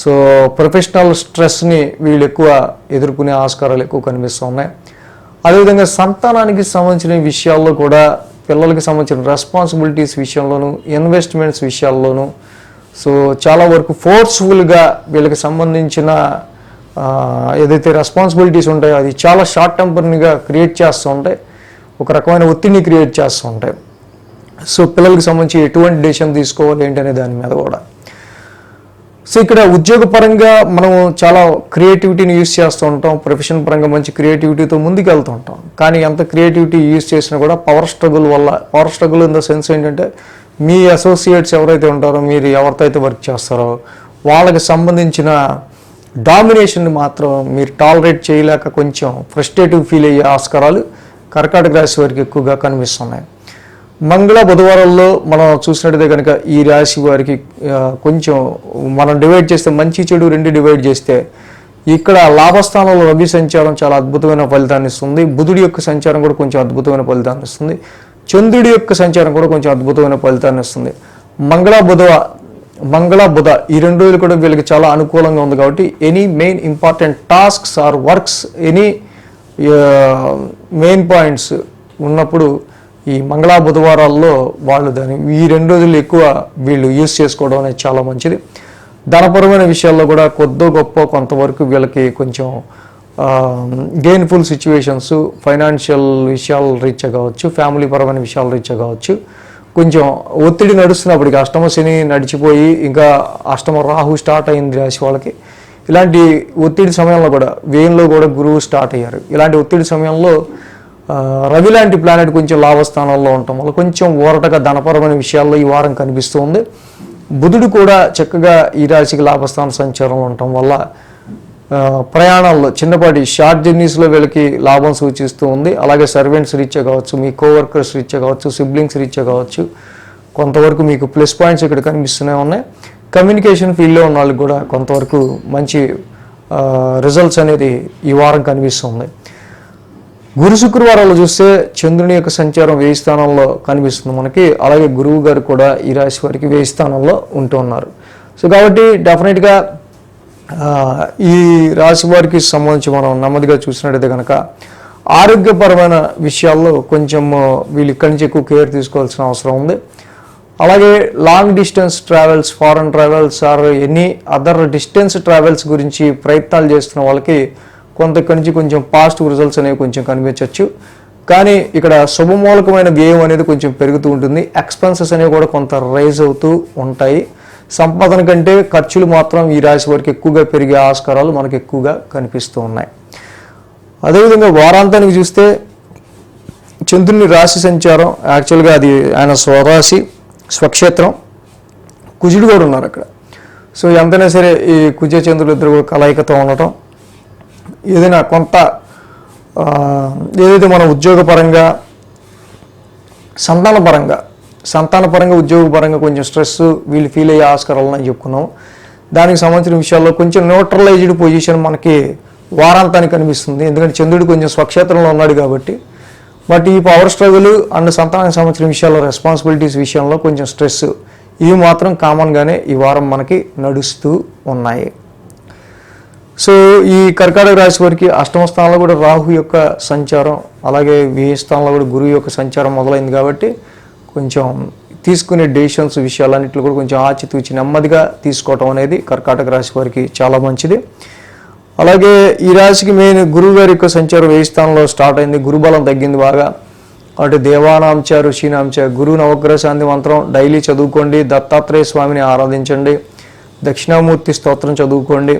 సో ప్రొఫెషనల్ స్ట్రెస్ని వీళ్ళు ఎక్కువ ఎదుర్కొనే ఆస్కారాలు ఎక్కువ కనిపిస్తూ ఉన్నాయి. అదేవిధంగా సంతానానికి సంబంధించిన విషయాల్లో కూడా, పిల్లలకి సంబంధించిన రెస్పాన్సిబిలిటీస్ విషయంలోనూ, ఇన్వెస్ట్మెంట్స్ విషయాల్లోనూ సో చాలా వరకు ఫోర్స్ఫుల్గా వీళ్ళకి సంబంధించిన ఏదైతే రెస్పాన్సిబిలిటీస్ ఉంటాయో అది చాలా షార్ట్ టెంపర్గా క్రియేట్ చేస్తూ ఉంటాయి, ఒక రకమైన ఒత్తిడిని క్రియేట్ చేస్తూ ఉంటాయి. సో పిల్లలకి సంబంధించి ఎటువంటి డెసిషన్ తీసుకోవాలి ఏంటి అనే దాని మీద కూడా. సో ఇక్కడ ఉద్యోగపరంగా మనం చాలా క్రియేటివిటీని యూజ్ చేస్తూ ఉంటాం, ప్రొఫెషన్ పరంగా మంచి క్రియేటివిటీతో ముందుకు వెళ్తూ ఉంటాం. కానీ ఎంత క్రియేటివిటీ యూజ్ చేసినా కూడా power struggle in the sense ఏంటంటే, మీ అసోసియేట్స్ ఎవరైతే ఉంటారో, మీరు ఎవరితో అయితే వర్క్ చేస్తారో వాళ్ళకి సంబంధించిన డామినేషన్ మాత్రం మీరు టాలరేట్ చేయలేక కొంచెం ఫ్రస్ట్రేటివ్ ఫీల్ అయ్యే ఆస్కారాలు కర్కాటక రాశి వారికి ఎక్కువగా కనిపిస్తున్నాయి. మంగళ బుధవారాల్లో మనం చూసినట్టయితే కనుక ఈ రాశి వారికి కొంచెం మనం డివైడ్ చేస్తే మంచి చెడు రెండు డివైడ్ చేస్తే ఇక్కడ లాభస్థానంలో రవి సంచారం చాలా అద్భుతమైన ఫలితాన్ని ఇస్తుంది. బుధుడి యొక్క సంచారం కూడా కొంచెం అద్భుతమైన ఫలితాన్ని ఇస్తుంది. చంద్రుడి యొక్క సంచారం కూడా కొంచెం అద్భుతమైన ఫలితాన్ని ఇస్తుంది. మంగళ బుధ ఈ 2 రోజులు కూడా వీళ్ళకి చాలా అనుకూలంగా ఉంది. కాబట్టి any main important tasks or works, any main points ఉన్నప్పుడు ఈ మంగళ బుధవారాల్లో వాళ్ళు ఈ 2 రోజులు ఎక్కువ వీళ్ళు యూజ్ చేసుకోవడం అనేది చాలా మంచిది. ధనపరమైన విషయాల్లో కూడా కొద్దో గొప్ప కొంతవరకు వీళ్ళకి కొంచెం గెయిన్ఫుల్ సిచ్యువేషన్స్, ఫైనాన్షియల్ విషయాల రీత్యా కావచ్చు, ఫ్యామిలీ పరమైన విషయాల రీత్యా కావచ్చు, కొంచెం ఒత్తిడి నడుస్తున్నప్పటికీ అష్టమ శని నడిచిపోయి ఇంకా అష్టమ రాహు స్టార్ట్ అయింది రాశి వాళ్ళకి. ఇలాంటి ఒత్తిడి సమయంలో కూడా వేయంలో కూడా గురువు స్టార్ట్ అయ్యారు. ఇలాంటి ఒత్తిడి సమయంలో రవి లాంటి ప్లానెట్ కొంచెం లాభస్థానంలో ఉండటం వల్ల కొంచెం ఊరటగా ధనపరమైన విషయాల్లో ఈ వారం కనిపిస్తూ ఉంది. బుధుడు కూడా చక్కగా ఈ రాశికి లాభస్థాన సంచారంలో ఉండటం వల్ల ప్రయాణాల్లో చిన్నపాటి షార్ట్ జర్నీస్లో వీళ్ళకి లాభం సూచిస్తూ ఉంది. అలాగే సర్వెంట్స్ రీత్యా కావచ్చు, మీ కోవర్కర్స్ రీత్యా కావచ్చు, సిబ్లింగ్స్ రీత్యా కావచ్చు, కొంతవరకు మీకు ప్లస్ పాయింట్స్ ఇక్కడ కనిపిస్తూనే ఉన్నాయి. కమ్యూనికేషన్ ఫీల్డ్లో ఉన్న వాళ్ళకి కూడా కొంతవరకు మంచి రిజల్ట్స్ అనేది ఈ వారం కనిపిస్తుంది. గురు శుక్రవారాలు చూస్తే చంద్రుని యొక్క సంచారం 1000 స్థానంలో కనిపిస్తుంది మనకి. అలాగే గురువు గారు కూడా ఈ రాశి వారికి 1000 స్థానంలో ఉంటూ ఉన్నారు. సో కాబట్టి డెఫినెట్గా ఈ రాశి వారికి సంబంధించి మనం నెమ్మదిగా చూసినట్టయితే కనుక ఆరోగ్యపరమైన విషయాల్లో కొంచెం వీళ్ళు ఇక్కడి నుంచి ఎక్కువ కేర్ తీసుకోవాల్సిన అవసరం ఉంది. అలాగే long distance travels, foreign travels or any other distance travels గురించి ప్రయత్నాలు చేస్తున్న వాళ్ళకి కొంత ఇక్కడి నుంచి కొంచెం పాజిటివ్ రిజల్ట్స్ అనేవి కొంచెం కనిపించవచ్చు. కానీ ఇక్కడ శుభమూలకమైన వ్యయం అనేది కొంచెం పెరుగుతూ ఉంటుంది. ఎక్స్పెన్సెస్ అనేవి కూడా కొంత రైజ్ అవుతూ ఉంటాయి. సంపాదన కంటే ఖర్చులు మాత్రం ఈ రాశి వారికి ఎక్కువగా పెరిగే ఆస్కారాలు మనకు ఎక్కువగా కనిపిస్తూ ఉన్నాయి. అదేవిధంగా వారాంతానికి చూస్తే చంద్రుని రాశి సంచారం యాక్చువల్గా అది ఆయన స్వరాశి, స్వక్షేత్రం, కుజుడు కూడా ఉన్నారు అక్కడ. సో ఎంతైనా సరే ఈ కుజ చంద్రులు ఇద్దరు కూడా కలయికతో ఉండటం ఏదైనా కొంత ఏదైతే మనం ఉద్యోగపరంగా సంతానపరంగా ఉద్యోగపరంగా కొంచెం స్ట్రెస్ వీళ్ళు ఫీల్ అయ్యే ఆస్కారాలను అని చెప్పుకున్నాం. దానికి సంబంధించిన విషయాల్లో కొంచెం న్యూట్రలైజ్డ్ పొజిషన్ మనకి వారాంతానికి కనిపిస్తుంది. ఎందుకంటే చంద్రుడు కొంచెం స్వక్షేత్రంలో ఉన్నాడు కాబట్టి. బట్ ఈ పవర్ స్ట్రగుల్ అండ్ సంతానానికి సంబంధించిన విషయాల్లో రెస్పాన్సిబిలిటీస్ విషయంలో కొంచెం స్ట్రెస్ ఇవి మాత్రం కామన్గానే ఈ వారం మనకి నడుస్తూ ఉన్నాయి. సో ఈ కర్కాటక రాశి వారికి అష్టమ స్థానంలో కూడా రాహు యొక్క సంచారం, అలాగే 1000 స్థానంలో కూడా గురువు యొక్క సంచారం మొదలైంది కాబట్టి కొంచెం తీసుకునే డెసిషన్స్ విషయాలన్నింటిలో కూడా కొంచెం ఆచితూచి నెమ్మదిగా తీసుకోవటం అనేది కర్కాటక రాశి వారికి చాలా మంచిది. అలాగే ఈ రాశికి మెయిన్ గురువు గారి యొక్క సంచారం 1000 స్థానంలో స్టార్ట్ అయింది. గురుబలం తగ్గింది బాగా. అటు దేవానాంచ ఋషీనాంచ గురు నవగ్రహ శాంతి మంత్రం డైలీ చదువుకోండి. దత్తాత్రేయ స్వామిని ఆరాధించండి. దక్షిణామూర్తి స్తోత్రం చదువుకోండి.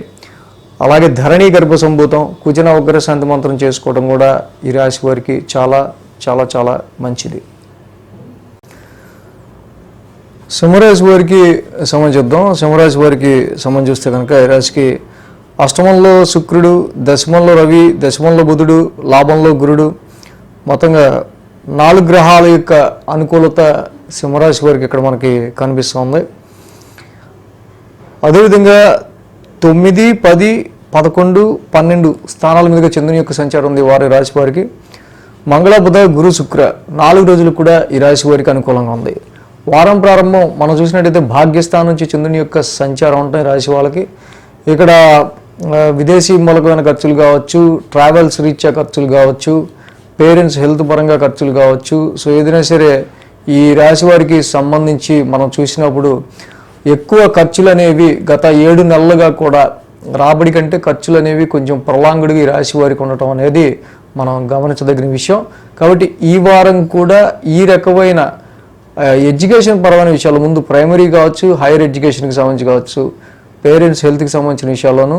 అలాగే ధరణి గర్భ సంభూతం కుజ నవగ్రహ శాంతి మంత్రం చేసుకోవడం కూడా ఈ రాశి వారికి చాలా చాలా చాలా మంచిది. సింహరాశి వారికి సంబంధిద్దాం. సింహరాశి వారికి సంబంధించి చూస్తే కనుక ఈ రాశికి అష్టమంలో శుక్రుడు, దశమంలో రవి, దశమంలో బుధుడు, లాభంలో గురుడు, మొత్తంగా 4 గ్రహాల యొక్క అనుకూలత సింహరాశి వారికి ఇక్కడ మనకి కనిపిస్తుంది. అదేవిధంగా 9, 10, 11, 12 స్థానాల మీదుగా చంద్రుని యొక్క సంచారం ఉంది వారి రాశి వారికి. మంగళ బుధ గురు శుక్ర 4 రోజులు కూడా ఈ రాశి వారికి అనుకూలంగా ఉంది. వారం ప్రారంభం మనం చూసినట్టయితే భాగ్యస్థానం నుంచి చంద్రుని యొక్క సంచారం ఉంటాయి రాశి వాళ్ళకి. ఇక్కడ విదేశీ మూలకమైన ఖర్చులు కావచ్చు, ట్రావెల్స్ రీత్యా ఖర్చులు కావచ్చు, పేరెంట్స్ హెల్త్ పరంగా ఖర్చులు కావచ్చు. సో ఏదైనా సరే ఈ రాశి వారికి సంబంధించి మనం చూసినప్పుడు ఎక్కువ ఖర్చులు అనేవి గత 7 నెలలుగా కూడా రాబడి కంటే ఖర్చులు అనేవి కొంచెం ప్రొలాంగ్డ్గా ఈ రాశి వారికి ఉండటం అనేది మనం గమనించదగిన విషయం. కాబట్టి ఈ వారం కూడా ఈ రకమైన ఎడ్యుకేషన్ పరమైన విషయాలు ముందు ప్రైమరీ కావచ్చు, హైయర్ ఎడ్యుకేషన్కి సంబంధించి కావచ్చు, పేరెంట్స్ హెల్త్కి సంబంధించిన విషయాల్లోనూ,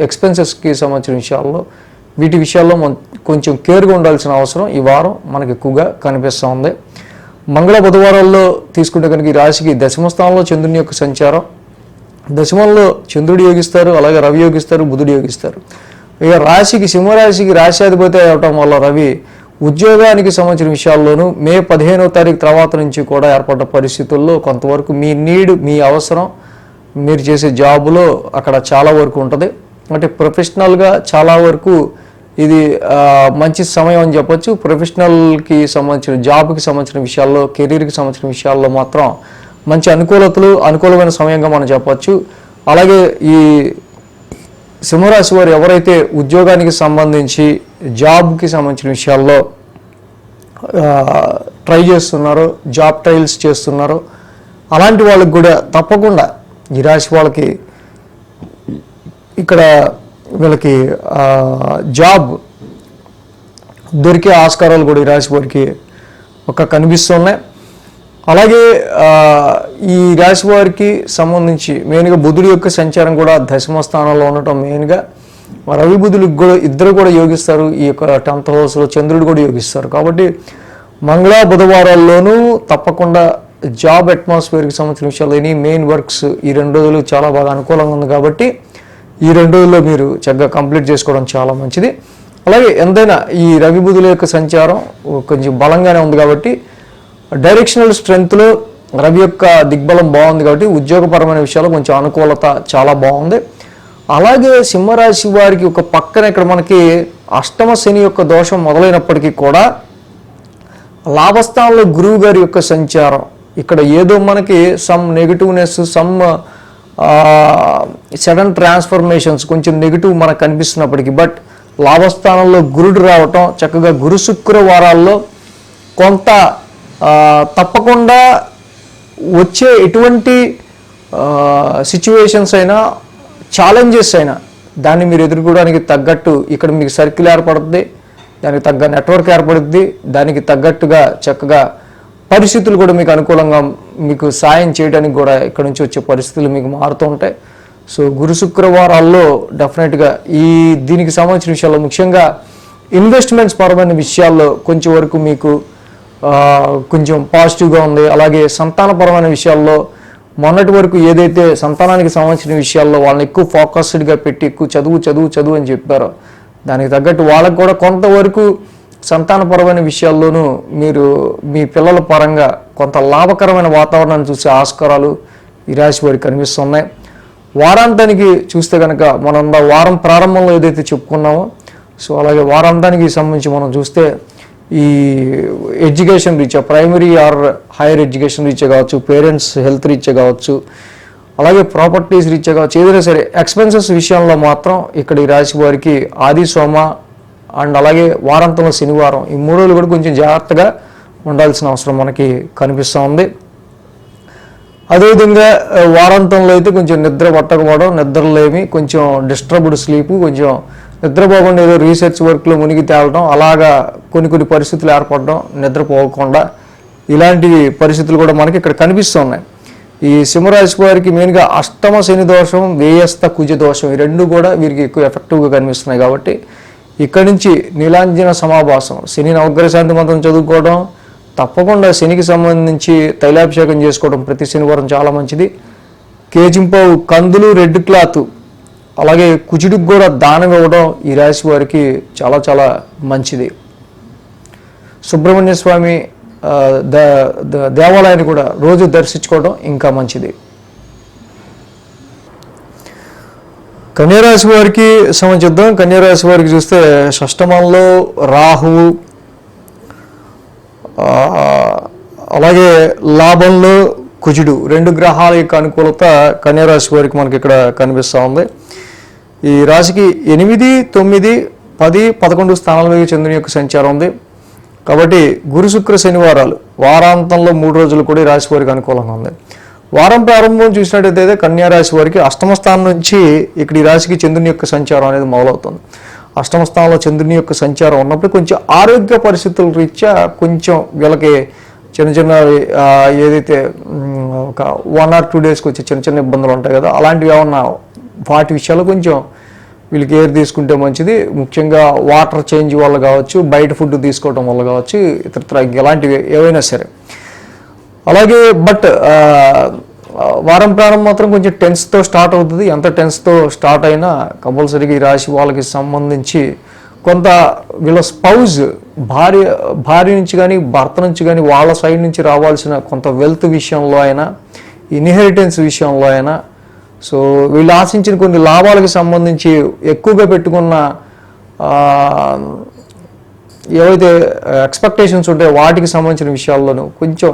ఎక్స్పెన్సెస్కి సంబంధించిన విషయాల్లో వీటి విషయాల్లో కొంచెం కేర్గా ఉండాల్సిన అవసరం ఈ వారం మనకు ఎక్కువగా కనిపిస్తూ ఉంది. మంగళ బుధవారాల్లో తీసుకుంటే కనుక ఈ రాశికి దశమ స్థానంలో చంద్రుని యొక్క సంచారం. దశమంలో చంద్రుడు యోగిస్తారు, అలాగే రవి యోగిస్తారు, బుధుడు యోగిస్తారు. ఇక రాశికి సింహరాశికి రాశ్యాధిపతి అవటం వల్ల రవి ఉద్యోగానికి సంబంధించిన విషయాల్లోనూ మే 15వ తారీఖు తర్వాత నుంచి కూడా ఏర్పడ్డ పరిస్థితుల్లో కొంతవరకు మీ నీడ్, మీ అవసరం, మీరు చేసే జాబులో అక్కడ చాలా వరకు ఉంటుంది. అంటే ప్రొఫెషనల్గా చాలా వరకు ఇది మంచి సమయం అని చెప్పొచ్చు. ప్రొఫెషనల్కి సంబంధించిన జాబ్కి సంబంధించిన విషయాల్లో, కెరీర్కి సంబంధించిన విషయాల్లో మాత్రం మంచి అనుకూలమైన సమయంగా మనం చెప్పొచ్చు. అలాగే ఈ సింహరాశి వారు ఎవరైతే ఉద్యోగానికి సంబంధించి జాబ్కి సంబంధించిన విషయాల్లో ట్రై చేస్తున్నారో, జాబ్ ట్రయల్స్ చేస్తున్నారో అలాంటి వాళ్ళకి కూడా తప్పకుండా ఈ రాశి వాళ్ళకి ఇక్కడ వీళ్ళకి జాబ్ దొరికే ఆస్కారాలు కూడా ఈ రాశి వారికి కనిపిస్తున్నాయి. అలాగే ఈ రాశి వారికి సంబంధించి మెయిన్గా బుధుడి యొక్క సంచారం కూడా దశమ స్థానంలో ఉండటం మెయిన్గా. రవి బుధులకు కూడా ఇద్దరు కూడా యోగిస్తారు. ఈ యొక్క 10th హౌస్లో చంద్రుడు కూడా యోగిస్తారు. కాబట్టి మంగళ బుధవారాల్లోనూ తప్పకుండా జాబ్ అట్మాస్ఫియర్కి సంబంధించిన విషయాలు ఎనీ మెయిన్ వర్క్స్ ఈ 2 రోజులు చాలా బాగా అనుకూలంగా ఉంది. కాబట్టి ఈ 2 రోజుల్లో మీరు చక్కగా కంప్లీట్ చేసుకోవడం చాలా మంచిది. అలాగే ఎంతైనా ఈ రవి బుధుల యొక్క సంచారం కొంచెం బలంగానే ఉంది కాబట్టి డైరెక్షనల్ స్ట్రెంగ్త్లో రవి యొక్క దిగ్బలం బాగుంది కాబట్టి ఉద్యోగపరమైన విషయాల్లో కొంచెం అనుకూలత చాలా బాగుంది. అలాగే సింహరాశి వారికి ఒక పక్కన ఇక్కడ మనకి అష్టమ శని యొక్క దోషం మొదలైనప్పటికీ కూడా లాభస్థానంలో గురువు గారి యొక్క సంచారం ఇక్కడ ఏదో మనకి some negativeness, some sudden transformations కొంచెం నెగిటివ్ మనకు కనిపిస్తున్నప్పటికీ బట్ లాభస్థానంలో గురుడు రావటం చక్కగా గురు శుక్రవారాల్లో కొంత తప్పకుండా వచ్చే ఎటువంటి సిచ్యువేషన్స్ అయినా, ఛాలెంజెస్ అయినా దాన్ని మీరు ఎదుర్కోవడానికి తగ్గట్టు ఇక్కడ మీకు సర్కిల్ ఏర్పడుతుంది, దానికి తగ్గ నెట్వర్క్ ఏర్పడుద్ది, దానికి తగ్గట్టుగా చక్కగా పరిస్థితులు కూడా మీకు అనుకూలంగా మీకు సాయం చేయడానికి కూడా ఇక్కడ నుంచి వచ్చే పరిస్థితులు మీకు మారుతూ ఉంటాయి. సో గురు శుక్రవారాల్లో డెఫినెట్గా దీనికి సంబంధించిన విషయాల్లో ముఖ్యంగా ఇన్వెస్ట్మెంట్స్ పరమైన విషయాల్లో కొంచెం వరకు మీకు కొంచెం పాజిటివ్గా ఉంది. అలాగే సంతానపరమైన విషయాల్లో మొన్నటి వరకు ఏదైతే సంతానానికి సంబంధించిన విషయాల్లో వాళ్ళని ఎక్కువ ఫోకస్డ్గా పెట్టి ఎక్కువ చదువు అని చెప్పారో దానికి తగ్గట్టు వాళ్ళకు కూడా కొంతవరకు సంతానపరమైన విషయాల్లోనూ మీరు మీ పిల్లల పరంగా కొంత లాభకరమైన వాతావరణాన్ని చూసే ఆస్కారాలు ఈ రాశి వారికి కనిపిస్తున్నాయి. వారాంతానికి చూస్తే కనుక మనం వారం ప్రారంభంలో ఏదైతే చెప్పుకున్నామో సో అలాగే వారాంతానికి సంబంధించి మనం చూస్తే ఈ ఎడ్యుకేషన్ రీత్యా ప్రైమరీ ఆర్ హైయర్ ఎడ్యుకేషన్ రీత్యా కావచ్చు, పేరెంట్స్ హెల్త్ రీత్యా కావచ్చు, అలాగే ప్రాపర్టీస్ రీత్యా కావచ్చు, ఏదైనా సరే ఎక్స్పెన్సెస్ విషయంలో మాత్రం ఇక్కడ ఈ రాశి వారికి ఆది సోమ అండ్ అలాగే వారాంతంలో శనివారం ఈ 3 రోజులు కూడా కొంచెం జాగ్రత్తగా ఉండాల్సిన అవసరం మనకి కనిపిస్తూ ఉంది. అదేవిధంగా వారాంతంలో అయితే కొంచెం నిద్ర పట్టకపోవడం, నిద్రలేమి, కొంచెం డిస్టర్బ్డ్ స్లీపు, కొంచెం నిద్రపోకుండా ఏదో రీసెర్చ్ వర్క్లో మునిగి తేలడం, అలాగా కొన్ని పరిస్థితులు ఏర్పడడం, నిద్రపోకుండా ఇలాంటి పరిస్థితులు కూడా మనకి ఇక్కడ కనిపిస్తున్నాయి. ఈ సింహరాశి వారికి మెయిన్గా అష్టమ శని దోషం, వ్యయస్థ కుజ దోషం ఈ 2 కూడా వీరికి ఎక్కువ ఎఫెక్టివ్గా కనిపిస్తున్నాయి. కాబట్టి ఇక్కడి నుంచి నీలాంజన సమాభాసం, శని నవగ్రహ శాంతి మంత్రం చదువుకోవడం, తప్పకుండా శనికి సంబంధించి తైలాభిషేకం చేసుకోవడం ప్రతి శనివారం చాలా మంచిది. కేజింపావు కందులు, రెడ్ క్లాత్, అలాగే కుజుడికి కూడా దానం ఇవ్వడం ఈ రాశి వారికి చాలా చాలా మంచిది. సుబ్రహ్మణ్య స్వామి దేవాలయాన్ని కూడా రోజు దర్శించుకోవడం ఇంకా మంచిది. కన్యారాశి వారికి సంబంధిద్దాం. కన్యారాశి వారికి చూస్తే షష్టమంలో రాహువు, అలాగే లాభంలో కుజుడు 2 గ్రహాల యొక్క అనుకూలత కన్యారాశి వారికి మనకి ఇక్కడ కనిపిస్తూ ఉంది. ఈ రాశికి 8, 9, 10, 11 స్థానాల మీద చంద్రుని యొక్క సంచారం ఉంది. కాబట్టి గురు శుక్ర శనివారాలు వారాంతంలో 3 రోజులు కూడా ఈ రాశి వారికి అనుకూలంగా ఉంది. వారం ప్రారంభం చూసినట్టయితే కన్యారాశి వారికి అష్టమ స్థానం నుంచి ఇక్కడ ఈ రాశికి చంద్రుని యొక్క సంచారం అనేది మొదలవుతుంది. అష్టమ స్థానంలో చంద్రుని యొక్క సంచారం ఉన్నప్పుడు కొంచెం ఆరోగ్య పరిస్థితుల రీత్యా కొంచెం వీళ్ళకి చిన్న ఏదైతే ఒక 1 or 2 డేస్కి వచ్చే చిన్న ఇబ్బందులు ఉంటాయి కదా, అలాంటివి ఏమన్నా వాటి విషయాల్లో కొంచెం వీళ్ళకి కేర్ తీసుకుంటే మంచిది. ముఖ్యంగా వాటర్ చేంజ్ వల్ల కావచ్చు, బయట ఫుడ్ తీసుకోవడం వల్ల కావచ్చు, ఇతరత్ర ఇలాంటివి ఏవైనా సరే. అలాగే బట్ వారం ప్రారంభం మాత్రం కొంచెం టెన్స్తో స్టార్ట్ అవుతుంది. ఎంత టెన్స్తో స్టార్ట్ అయినా కంపల్సరీగా ఈ రాశి వాళ్ళకి సంబంధించి కొంత వీళ్ళ స్పౌజ్ భార్య నుంచి కానీ భర్త నుంచి కానీ వాళ్ళ సైడ్ నుంచి రావాల్సిన కొంత వెల్త్ విషయంలో అయినా, ఇన్హెరిటెన్స్ విషయంలో అయినా, సో వీళ్ళు ఆశించిన కొన్ని లాభాలకు సంబంధించి ఎక్కువగా పెట్టుకున్న ఏవైతే ఎక్స్పెక్టేషన్స్ ఉంటాయో వాటికి సంబంధించిన విషయాల్లోనూ కొంచెం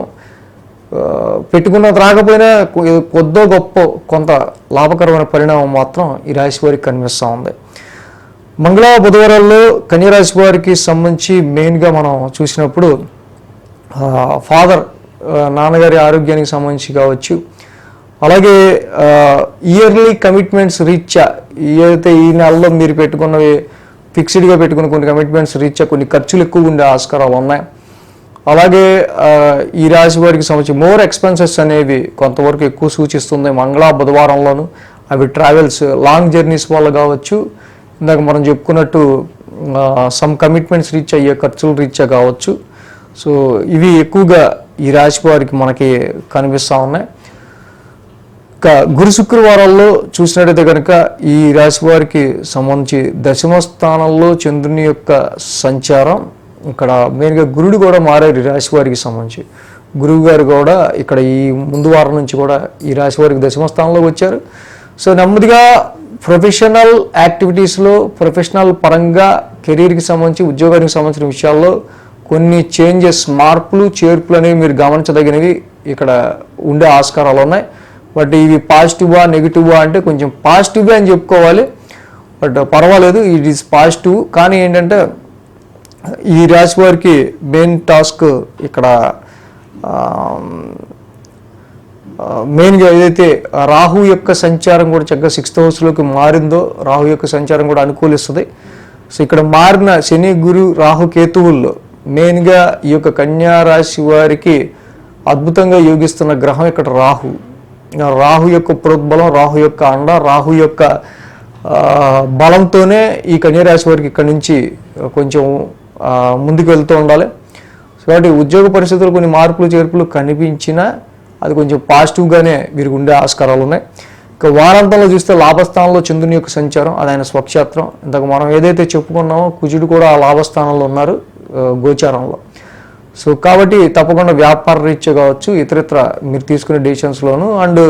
పెట్టుకున్నది రాకపోయినా కొద్దో గొప్ప కొంత లాభకరమైన పరిణామం మాత్రం ఈ రాశి వారికి కనిపిస్తూ ఉంది. మంగళ బుధవారాల్లో కన్యరాశి వారికి సంబంధించి మెయిన్గా మనం చూసినప్పుడు ఫాదర్ నాన్నగారి ఆరోగ్యానికి సంబంధించి కావచ్చు, అలాగే ఇయర్లీ కమిట్మెంట్స్ రీత్యా ఏదైతే ఈ నెలలో మీరు పెట్టుకున్నవి ఫిక్స్డ్గా పెట్టుకున్న కొన్ని కమిట్మెంట్స్ రీత్యా కొన్ని ఖర్చులు ఎక్కువ ఉండే ఆస్కారాలు ఉన్నాయి. అలాగే ఈ రాశి వారికి సంబంధించి మోర్ ఎక్స్పెన్సెస్ అనేవి కొంతవరకు ఎక్కువ సూచిస్తుంది మంగళ బుధవారంలోను. అవి ట్రావెల్స్, లాంగ్ జర్నీస్ వల్ల కావచ్చు, ఇందాక మనం చెప్పుకున్నట్టు సమ్ కమిట్మెంట్స్ రీచ్ అయ్యే ఖర్చులు రీత్యా కావచ్చు. సో ఇవి ఎక్కువగా ఈ రాశి వారికి మనకి కనిపిస్తూ ఉన్నాయి. గురు శుక్రవారాల్లో చూసినట్టయితే కనుక ఈ రాశి వారికి సంబంధించి దశమ స్థానంలో చంద్రుని యొక్క సంచారం, ఇక్కడ మెయిన్గా గురుడు కూడా మారారు ఈ రాశి వారికి సంబంధించి. గురువు గారు కూడా ఇక్కడ ఈ ముందు వారం నుంచి కూడా ఈ రాశి వారికి దశమ స్థానంలోకి వచ్చారు. సో నెమ్మదిగా ప్రొఫెషనల్ యాక్టివిటీస్లో, ప్రొఫెషనల్ పరంగా కెరీర్కి సంబంధించి, ఉద్యోగానికి సంబంధించిన విషయాల్లో కొన్ని చేంజెస్, మార్పులు చేర్పులు అనేవి మీరు గమనించదగినవి ఇక్కడ ఉండే ఆస్కారాలు ఉన్నాయి. బట్ ఇవి పాజిటివా నెగిటివా అంటే కొంచెం పాజిటివ్గా అని చెప్పుకోవాలి. బట్ పర్వాలేదు, ఇట్ ఈస్ పాజిటివ్. కానీ ఏంటంటే ఈ రాశి వారికి మెయిన్ టాస్క్ ఇక్కడ మెయిన్గా ఏదైతే రాహు యొక్క సంచారం కూడా చక్కగా 6th హౌస్లోకి మారిందో, రాహు యొక్క సంచారం కూడా అనుకూలిస్తుంది. సో ఇక్కడ మారిన శని, గురు, రాహు, కేతువుల్లో మెయిన్గా ఈ యొక్క కన్యా రాశి వారికి అద్భుతంగా యోగిస్తున్న గ్రహం ఇక్కడ రాహు. రాహు యొక్క ప్రోద్బలం, రాహు యొక్క అండ, రాహు యొక్క బలంతోనే ఈ కన్యరాశి వారికి ఇక్కడ నుంచి కొంచెం ముందుకు వెళ్తూ ఉండాలి. సో కాబట్టి ఉద్యోగ పరిస్థితులు కొన్ని మార్పులు చేర్పులు కనిపించినా అది కొంచెం పాజిటివ్గానే వీరికి ఉండే ఆస్కారాలు ఉన్నాయి. ఇక వారాంతంలో చూస్తే లాభస్థానంలో చంద్రుని యొక్క సంచారం, అది ఆయన స్వక్షేత్రం. ఇంతకు మనం ఏదైతే చెప్పుకున్నామో కుజుడు కూడా ఆ లాభస్థానంలో ఉన్నారు గోచారంలో. సో కాబట్టి తప్పకుండా వ్యాపార రీత్యా కావచ్చు, ఇతరితర మీరు తీసుకునే డెసిషన్స్లోను అండ్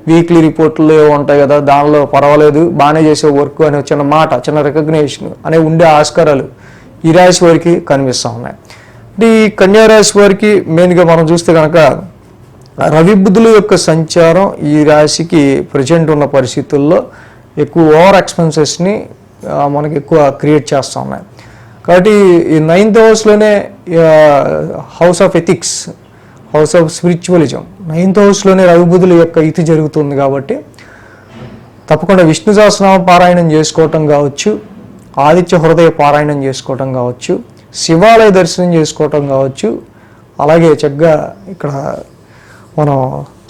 వీక్లీ రిపోర్ట్లు ఏవో ఉంటాయి కదా, దానిలో పర్వాలేదు బాగానే చేసే వర్క్ అనే చిన్న మాట, చిన్న రికగ్నేషన్ అనే ఉండే ఆస్కారాలు ఈ రాశి వారికి కనిపిస్తూ ఉన్నాయి. అంటే ఈ కన్యా రాశి వారికి మెయిన్గా మనం చూస్తే కనుక రవి బుధుల యొక్క సంచారం ఈ రాశికి ప్రజెంట్ ఉన్న పరిస్థితుల్లో ఎక్కువ ఓవర్ ఎక్స్పెన్సెస్ని మనకి ఎక్కువ క్రియేట్ చేస్తూ ఉన్నాయి. కాబట్టి ఈ 9th హౌస్లోనే house of ethics, house of spiritualism, 9th హౌస్లోనే రవి బుధుల యొక్క ఇతి జరుగుతుంది. కాబట్టి తప్పకుండా విష్ణు సహస్రనామ పారాయణం చేసుకోవటం కావచ్చు, ఆదిత్య హృదయ పారాయణం చేసుకోవటం కావచ్చు, శివాలయ దర్శనం చేసుకోవటం కావచ్చు, అలాగే చక్కగా ఇక్కడ మనం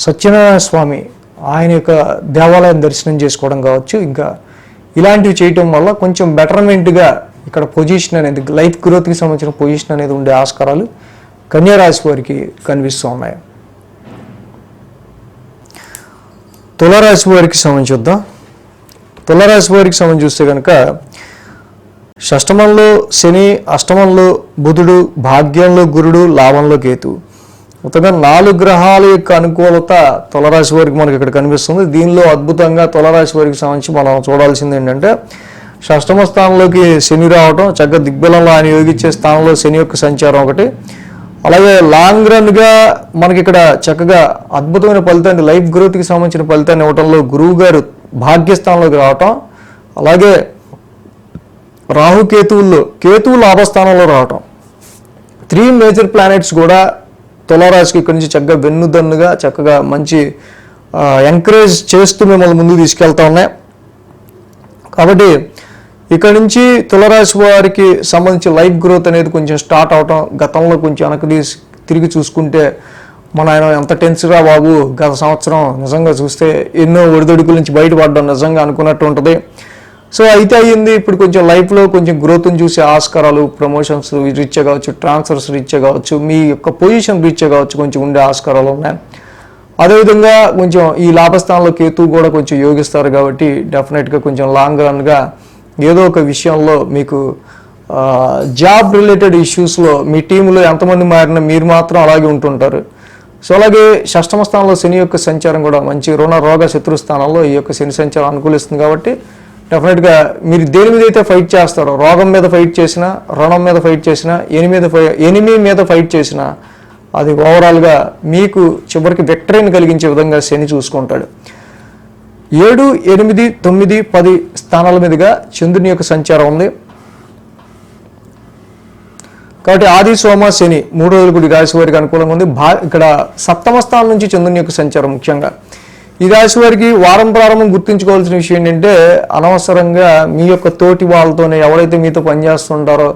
సత్యనారాయణ స్వామి ఆయన యొక్క దేవాలయం దర్శనం చేసుకోవడం కావచ్చు. ఇంకా ఇలాంటివి చేయటం వల్ల కొంచెం బెటర్మెంట్గా ఇక్కడ పొజిషన్ అనేది, లైఫ్ గ్రోత్కి సంబంధించిన పొజిషన్ అనేది ఉండే ఆస్కారాలు కన్యా రాశి వారికి కనిపిస్తూ ఉన్నాయి. తులారాశి వారికి సంబంధించి చూద్దాం. తులారాశి వారికి సంబంధించి చూస్తే కనుక షష్టమంలో శని, అష్టమంలో బుధుడు, భాగ్యంలో గురుడు, లాభంలో కేతు, మొత్తంగా 4 గ్రహాల యొక్క అనుకూలత తులారాశి వారికి మనకి ఇక్కడ కనిపిస్తుంది. దీనిలో అద్భుతంగా తులారాశి వారికి సంబంధించి మనం చూడాల్సింది ఏంటంటే షష్టమ స్థానంలోకి శని రావడం, చక్కగా దిగ్బలంలో ఆయన యోగించే స్థానంలో శని యొక్క సంచారం ఒకటి. అలాగే లాంగ్ రన్గా మనకి ఇక్కడ చక్కగా అద్భుతమైన ఫలితాన్ని, లైఫ్ గ్రోత్కి సంబంధించిన ఫలితాన్ని ఇవ్వడంలో గురువు గారు భాగ్యస్థానంలోకి రావటం, అలాగే రాహుకేతువుల్లో కేతువు లాభస్థానంలో రావటం, 3 మేజర్ ప్లానెట్స్ కూడా తులారాశికి ఇక్కడి నుంచి చక్కగా వెన్నుదన్నుగా చక్కగా మంచి ఎంకరేజ్ చేస్తూ మిమ్మల్ని ముందుకు తీసుకెళ్తా ఉన్నాయి. కాబట్టి ఇక్కడ నుంచి తులారాశి వారికి సంబంధించి లైఫ్ గ్రోత్ అనేది కొంచెం స్టార్ట్ అవటం, గతంలో కొంచెం వెనక్కి తిరిగి చూసుకుంటే మన ఆయన ఎంత టెన్స్గా బాబు గత సంవత్సరం నిజంగా చూస్తే ఎన్నో ఒడిదొడుకుల నుంచి బయటపడడం నిజంగా అనుకున్నట్టు ఉంటుంది. సో అయితే అయ్యింది. ఇప్పుడు కొంచెం లైఫ్లో కొంచెం గ్రోత్ని చూసే ఆస్కారాలు, ప్రమోషన్స్ రీత్యా కావచ్చు, ట్రాన్స్ఫర్స్ రీత్యా కావచ్చు, మీ యొక్క పొజిషన్ రీత్యా కావచ్చు కొంచెం ఉండే ఆస్కారాలు ఉన్నాయి. అదేవిధంగా కొంచెం ఈ లాభస్థానంలో కేతువు కూడా కొంచెం యోగిస్తారు కాబట్టి డెఫినెట్గా కొంచెం లాంగ్ రన్గా ఏదో ఒక విషయంలో మీకు జాబ్ రిలేటెడ్ ఇష్యూస్లో మీ టీంలో ఎంతమంది మారినా మీరు మాత్రం అలాగే ఉంటుంటారు. సో అలాగే షష్టమ స్థానంలో శని యొక్క సంచారం కూడా మంచి రుణ రోగ శత్రు స్థానంలో ఈ యొక్క శని సంచారం అనుకూలిస్తుంది కాబట్టి డెఫినెట్గా మీరు దేని మీద అయితే ఫైట్ చేస్తారో, రోగం మీద ఫైట్ చేసినా, రుణం మీద ఫైట్ చేసినా, ఎనిమి మీద ఫైట్ చేసినా అది ఓవరాల్గా మీకు చివరికి విక్టరీని కలిగించే విధంగా శని చూసుకుంటాడు. 7, 8, 9, 10 స్థానాల మీదుగా చంద్రుని యొక్క సంచారం ఉంది కాబట్టి ఆది సోమ శని 3 రోజులు కూడా ఈ రాశి వారికి అనుకూలంగా ఉంది. ఇక్కడ సప్తమ స్థానం నుంచి చంద్రుని యొక్క సంచారం ముఖ్యంగా ఈ రాశి వారికి వారం ప్రారంభం గుర్తుంచుకోవాల్సిన విషయం ఏంటంటే అనవసరంగా మీ యొక్క తోటి వాళ్ళతోనే ఎవరైతే మీతో పనిచేస్తుంటారో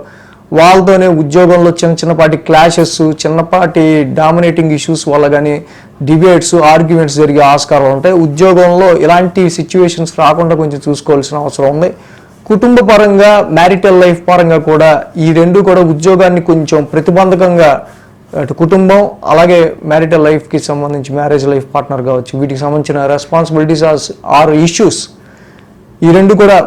వాళ్ళతోనే ఉద్యోగంలో చిన్నపాటి క్లాషెస్, చిన్నపాటి డామినేటింగ్ ఇష్యూస్ వల్ల కానీ డిబేట్స్, ఆర్గ్యుమెంట్స్ జరిగే ఆస్కారాలు ఉంటాయి. ఉద్యోగంలో ఇలాంటి సిచ్యువేషన్స్ రాకుండా కొంచెం చూసుకోవాల్సిన అవసరం ఉంది. కుటుంబ పరంగా, మ్యారిటల్ లైఫ్ పరంగా కూడా ఈ రెండు కూడా ఉద్యోగాన్ని కొంచెం ప్రతిబంధకంగా అటు కుటుంబం అలాగే మ్యారిటల్ లైఫ్కి సంబంధించి మ్యారేజ్ లైఫ్ పార్ట్నర్ కావచ్చు, వీటికి సంబంధించిన రెస్పాన్సిబిలిటీస్ ఆర్ ఇష్యూస్ ఈ రెండు కూడా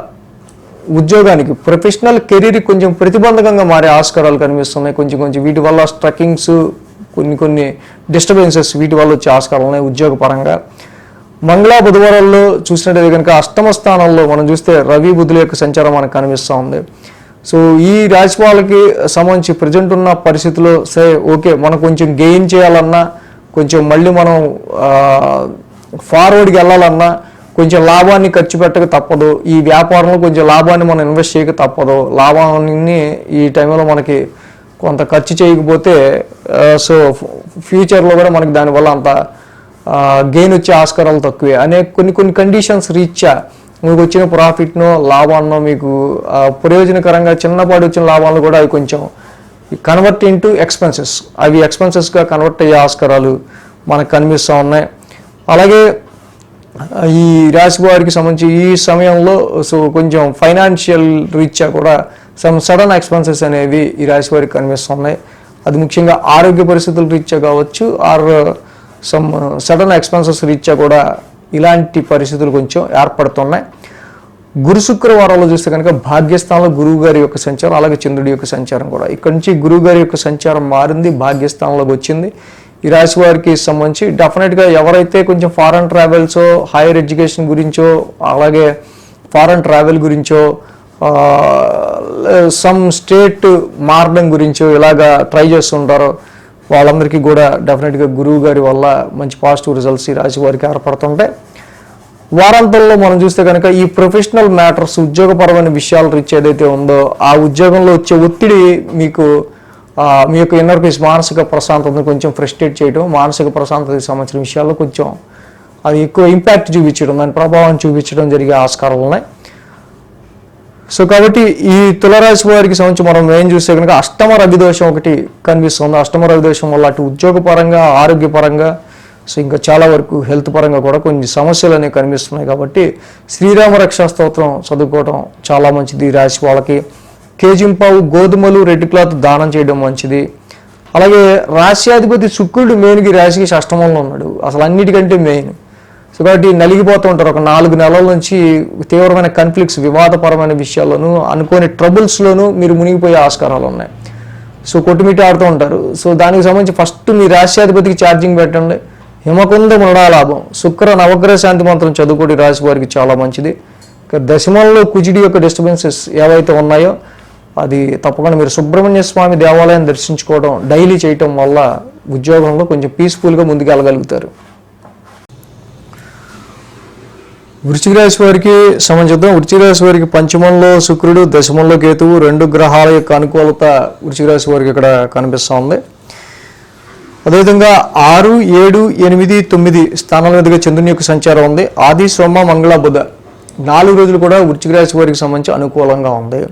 ఉద్యోగానికి, ప్రొఫెషనల్ కెరీర్కి కొంచెం ప్రతిబంధకంగా మారే ఆస్కారాలు కనిపిస్తున్నాయి. కొంచెం వీటి వల్ల స్ట్రకింగ్స్, కొన్ని డిస్టర్బెన్సెస్ వీటి వల్ల వచ్చే ఆస్కారాలు ఉన్నాయి ఉద్యోగపరంగా. మంగళ బుధవారాల్లో చూసినట్టయితే కనుక అష్టమ స్థానంలో మనం చూస్తే రవి బుధుల యొక్క సంచారం మనకు కనిపిస్తూ ఉంది. సో ఈ రాశి వాళ్ళకి సంబంధించి ప్రజెంట్ ఉన్న పరిస్థితుల్లో సరే ఓకే మనం కొంచెం గెయిన్ చేయాలన్నా, కొంచెం మళ్ళీ మనం ఫార్వర్డ్కి వెళ్ళాలన్నా కొంచెం లాభాన్ని ఖర్చు పెట్టక తప్పదు. ఈ వ్యాపారంలో కొంచెం లాభాన్ని మనం ఇన్వెస్ట్ చేయక తప్పదు. లాభాన్ని ఈ టైంలో మనకి కొంత ఖర్చు చేయకపోతే సో ఫ్యూచర్లో కూడా మనకి దానివల్ల అంత గెయిన్ వచ్చే ఆస్కారాలు తక్కువే అనే కొన్ని కండిషన్స్ రీత్యా మీకు వచ్చిన ప్రాఫిట్నో లాభాన్నో మీకు ప్రయోజనకరంగా చిన్నపాటి వచ్చిన లాభాలను కూడా అవి కొంచెం కన్వర్ట్ ఇంటూ ఎక్స్పెన్సెస్, అవి ఎక్స్పెన్సెస్గా కన్వర్ట్ అయ్యే ఆస్కారాలు మనకు కనిపిస్తూ ఉన్నాయి. అలాగే ఈ రాశి వారికి సంబంధించి ఈ సమయంలో సో కొంచెం ఫైనాన్షియల్ రీత్యా కూడా సమ్ సడన్ ఎక్స్పెన్సెస్ అనేవి ఈ రాశి వారికి కనిపిస్తున్నాయి. అది ముఖ్యంగా ఆరోగ్య పరిస్థితుల రీత్యా కావచ్చు, ఆర్ సమ్ సడన్ ఎక్స్పెన్సెస్ రీత్యా కూడా ఇలాంటి పరిస్థితులు కొంచెం ఏర్పడుతున్నాయి. గురు శుక్రవారాల్లో చూస్తే కనుక భాగ్యస్థానంలో గురువు గారి యొక్క సంచారం, అలాగే చంద్రుడి యొక్క సంచారం కూడా ఇక్కడ నుంచి గురువు గారి యొక్క సంచారం మారింది, భాగ్యస్థానంలోకి వచ్చింది. ఈ రాశి వారికి సంబంధించి డెఫినెట్గా ఎవరైతే కొంచెం ఫారెన్ ట్రావెల్స్, హైయర్ ఎడ్యుకేషన్ గురించో, అలాగే ఫారెన్ ట్రావెల్ గురించో, సమ్ స్టేట్ మారడం గురించో ఇలాగా ట్రై చేస్తుంటారో వాళ్ళందరికీ కూడా డెఫినెట్గా గురువు గారి వల్ల మంచి పాజిటివ్ రిజల్ట్స్ ఈ రాశి వారికి ఏర్పడుతుంటాయి. వారాంతంలో మనం చూస్తే కనుక ఈ ప్రొఫెషనల్ మ్యాటర్స్, ఉద్యోగపరమైన విషయాల రీత్యా ఏదైతే ఉందో ఆ ఉద్యోగంలో వచ్చే ఒత్తిడి మీకు మీ యొక్క ఇన్నర్ పీస్, మానసిక ప్రశాంతతను కొంచెం ఫ్రస్ట్రేట్ చేయడం, మానసిక ప్రశాంతతకి సంబంధించిన విషయాల్లో కొంచెం అది ఎక్కువ ఇంపాక్ట్ చూపించడం, దాని ప్రభావం చూపించడం జరిగే ఆస్కారాలు ఉన్నాయి. సో కాబట్టి ఈ తులారాశి వారికి సంబంధించి మనం ఏం చూస్తే కనుక అష్టమ రవిదోషం ఒకటి కనిపిస్తుంది. అష్టమ రవిదోషం వల్ల అటు ఉద్యోగపరంగా, ఆరోగ్యపరంగా, సో ఇంకా చాలా వరకు హెల్త్ పరంగా కూడా కొన్ని సమస్యలు అనేవి కనిపిస్తున్నాయి. కాబట్టి శ్రీరామ రక్షా స్తోత్రం చదువుకోవడం చాలా మంచిది. ఈ రాశి వాళ్ళకి కేజింపావు గోధుమలు, రెడ్ క్లాత్ దానం చేయడం మంచిది. అలాగే రాశ్యాధిపతి శుక్రుడు మెయిన్కి రాశికి షష్టమంలో ఉన్నాడు, అసలు అన్నిటికంటే మెయిన్. సో కాబట్టి నలిగిపోతూ ఉంటారు. ఒక 4 నెలల నుంచి తీవ్రమైన కాన్ఫ్లిక్ట్స్, వివాదపరమైన విషయాల్లోనూ, అనుకోని ట్రబుల్స్లోనూ మీరు మునిగిపోయే ఆస్కారాలు ఉన్నాయి. సో కొట్టుమిట్టి ఆడుతూ ఉంటారు. సో దానికి సంబంధించి ఫస్ట్ మీ రాశ్యాధిపతికి ఛార్జింగ్ పెట్టండి. హిమకుంద మృడాలాభం, శుక్ర నవగ్రహ శాంతి మంత్రం చదువుకోటి రాశి వారికి చాలా మంచిది. దశమంలో కుజుడి యొక్క డిస్టర్బెన్సెస్ ఏవైతే ఉన్నాయో అది తప్పకుండా మీరు సుబ్రహ్మణ్య స్వామి దేవాలయం దర్శించుకోవడం డైలీ చేయటం వల్ల ఉద్యోగంలో కొంచెం పీస్ఫుల్గా ముందుకు వెళ్ళగలుగుతారు. వృశ్చిక రాశి వారికి సంబంధించిన వృశ్చిక రాశి వారికి పంచమంలో శుక్రుడు, దశమంలో కేతువు, 2 గ్రహాల యొక్క అనుకూలత వృశ్చిక రాశి వారికి ఇక్కడ కనిపిస్తూ ఉంది. అదేవిధంగా 6, 7, 8, 9 స్థానాల మీదుగా చంద్రుని యొక్క సంచారం ఉంది. ఆది, సోమ, మంగళ, బుధ 4 రోజులు కూడా వృశ్చిక రాశి వారికి సంబంధించి అనుకూలంగా ఉంది.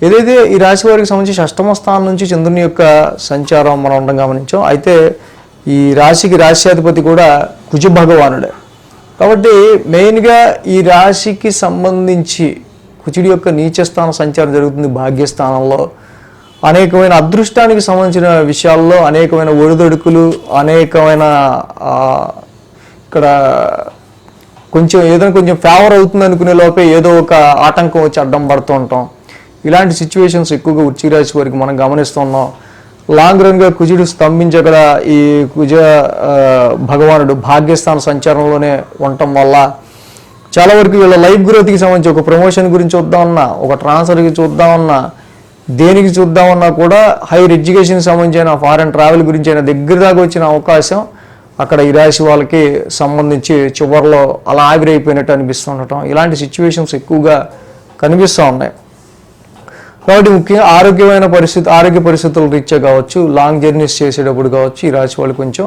ఏదైతే ఈ రాశి వారికి సంబంధించి షష్టమ స్థానం నుంచి చంద్రుని యొక్క సంచారం మనం ఉండడం గమనించాం. అయితే ఈ రాశికి రాశ్యాధిపతి కూడా కుజ భగవానుడే కాబట్టి మెయిన్గా ఈ రాశికి సంబంధించి కుజుడి యొక్క నీచస్థాన సంచారం జరుగుతుంది భాగ్యస్థానంలో. అనేకమైన అదృష్టానికి సంబంధించిన విషయాల్లో అనేకమైన ఒడిదొడుకులు, అనేకమైన ఇక్కడ కొంచెం ఏదైనా కొంచెం ఫేవర్ అవుతుంది అనుకునే లోపే ఏదో ఒక ఆటంకం వచ్చి అడ్డం పడుతూ ఉంటాం. ఇలాంటి సిచ్యువేషన్స్ ఎక్కువగా వృశ్చిక రాశి వారికి మనం గమనిస్తున్నాం. లాంగ్ రన్గా కుజుడు స్తంభించి అక్కడ ఈ కుజ భగవానుడు భాగ్యస్థాన సంచారంలోనే ఉండటం వల్ల చాలా వరకు వీళ్ళ లైఫ్ గ్రోత్కి సంబంధించి ఒక ప్రమోషన్ గురించి చూద్దామన్నా, ఒక ట్రాన్స్ఫర్కి చూద్దామన్నా, దేనికి చూద్దామన్నా కూడా హైయర్ ఎడ్యుకేషన్కి సంబంధించిన ఫారెన్ ట్రావెల్ గురించి అయినా దగ్గర దాకా వచ్చిన అవకాశం అక్కడ ఈ రాశి వాళ్ళకి సంబంధించి చివరిలో అలా ఆవిరైపోయినట్టు అనిపిస్తుండటం, ఇలాంటి సిచ్యువేషన్స్ ఎక్కువగా కనిపిస్తూ ఉన్నాయి. కాబట్టి ముఖ్యంగా ఆరోగ్య పరిస్థితుల రీత్యా కావచ్చు, లాంగ్ జర్నీస్ చేసేటప్పుడు కావచ్చు, ఈ రాశి వాళ్ళు కొంచెం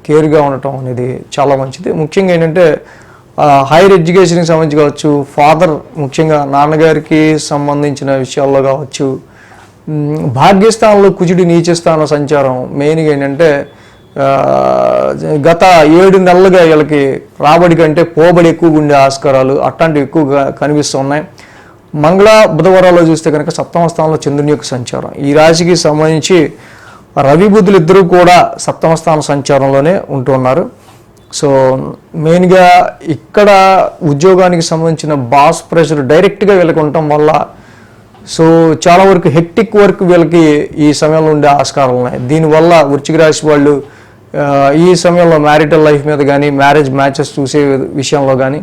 కేర్గా ఉండటం అనేది చాలా మంచిది. ముఖ్యంగా ఏంటంటే హైయర్ ఎడ్యుకేషన్కి సంబంధించి కావచ్చు, ఫాదర్ ముఖ్యంగా నాన్నగారికి సంబంధించిన విషయాల్లో కావచ్చు, భాగ్యస్థానంలో కుజుడి నీచస్థాన సంచారం మెయిన్గా ఏంటంటే గత 7 నెలలుగా వీళ్ళకి రాబడి కంటే పోబడి ఎక్కువగా ఉండే ఆస్కారాలు అట్లాంటివి ఎక్కువగా కనిపిస్తున్నాయి. మంగళ బుధవారాల్లో చూస్తే కనుక సప్తమ స్థానంలో చంద్రుని యొక్క సంచారం, ఈ రాశికి సంబంధించి రవి బుధులు ఇద్దరూ కూడా సప్తమ స్థాన సంచారంలోనే ఉంటున్నారు. సో మెయిన్గా ఇక్కడ ఉద్యోగానికి సంబంధించిన బాస్ ప్రెషర్ డైరెక్ట్గా వీళ్ళకి ఉండటం వల్ల సో చాలా వరకు హెక్టిక్ వర్క్ వీళ్ళకి ఈ సమయంలో ఉండే ఆస్కారాలు ఉన్నాయి. దీనివల్ల వృశ్చిక రాశి వాళ్ళు ఈ సమయంలో మ్యారిటల్ లైఫ్ మీద కానీ, మ్యారేజ్ మ్యాచెస్ చూసే విషయంలో కానీ,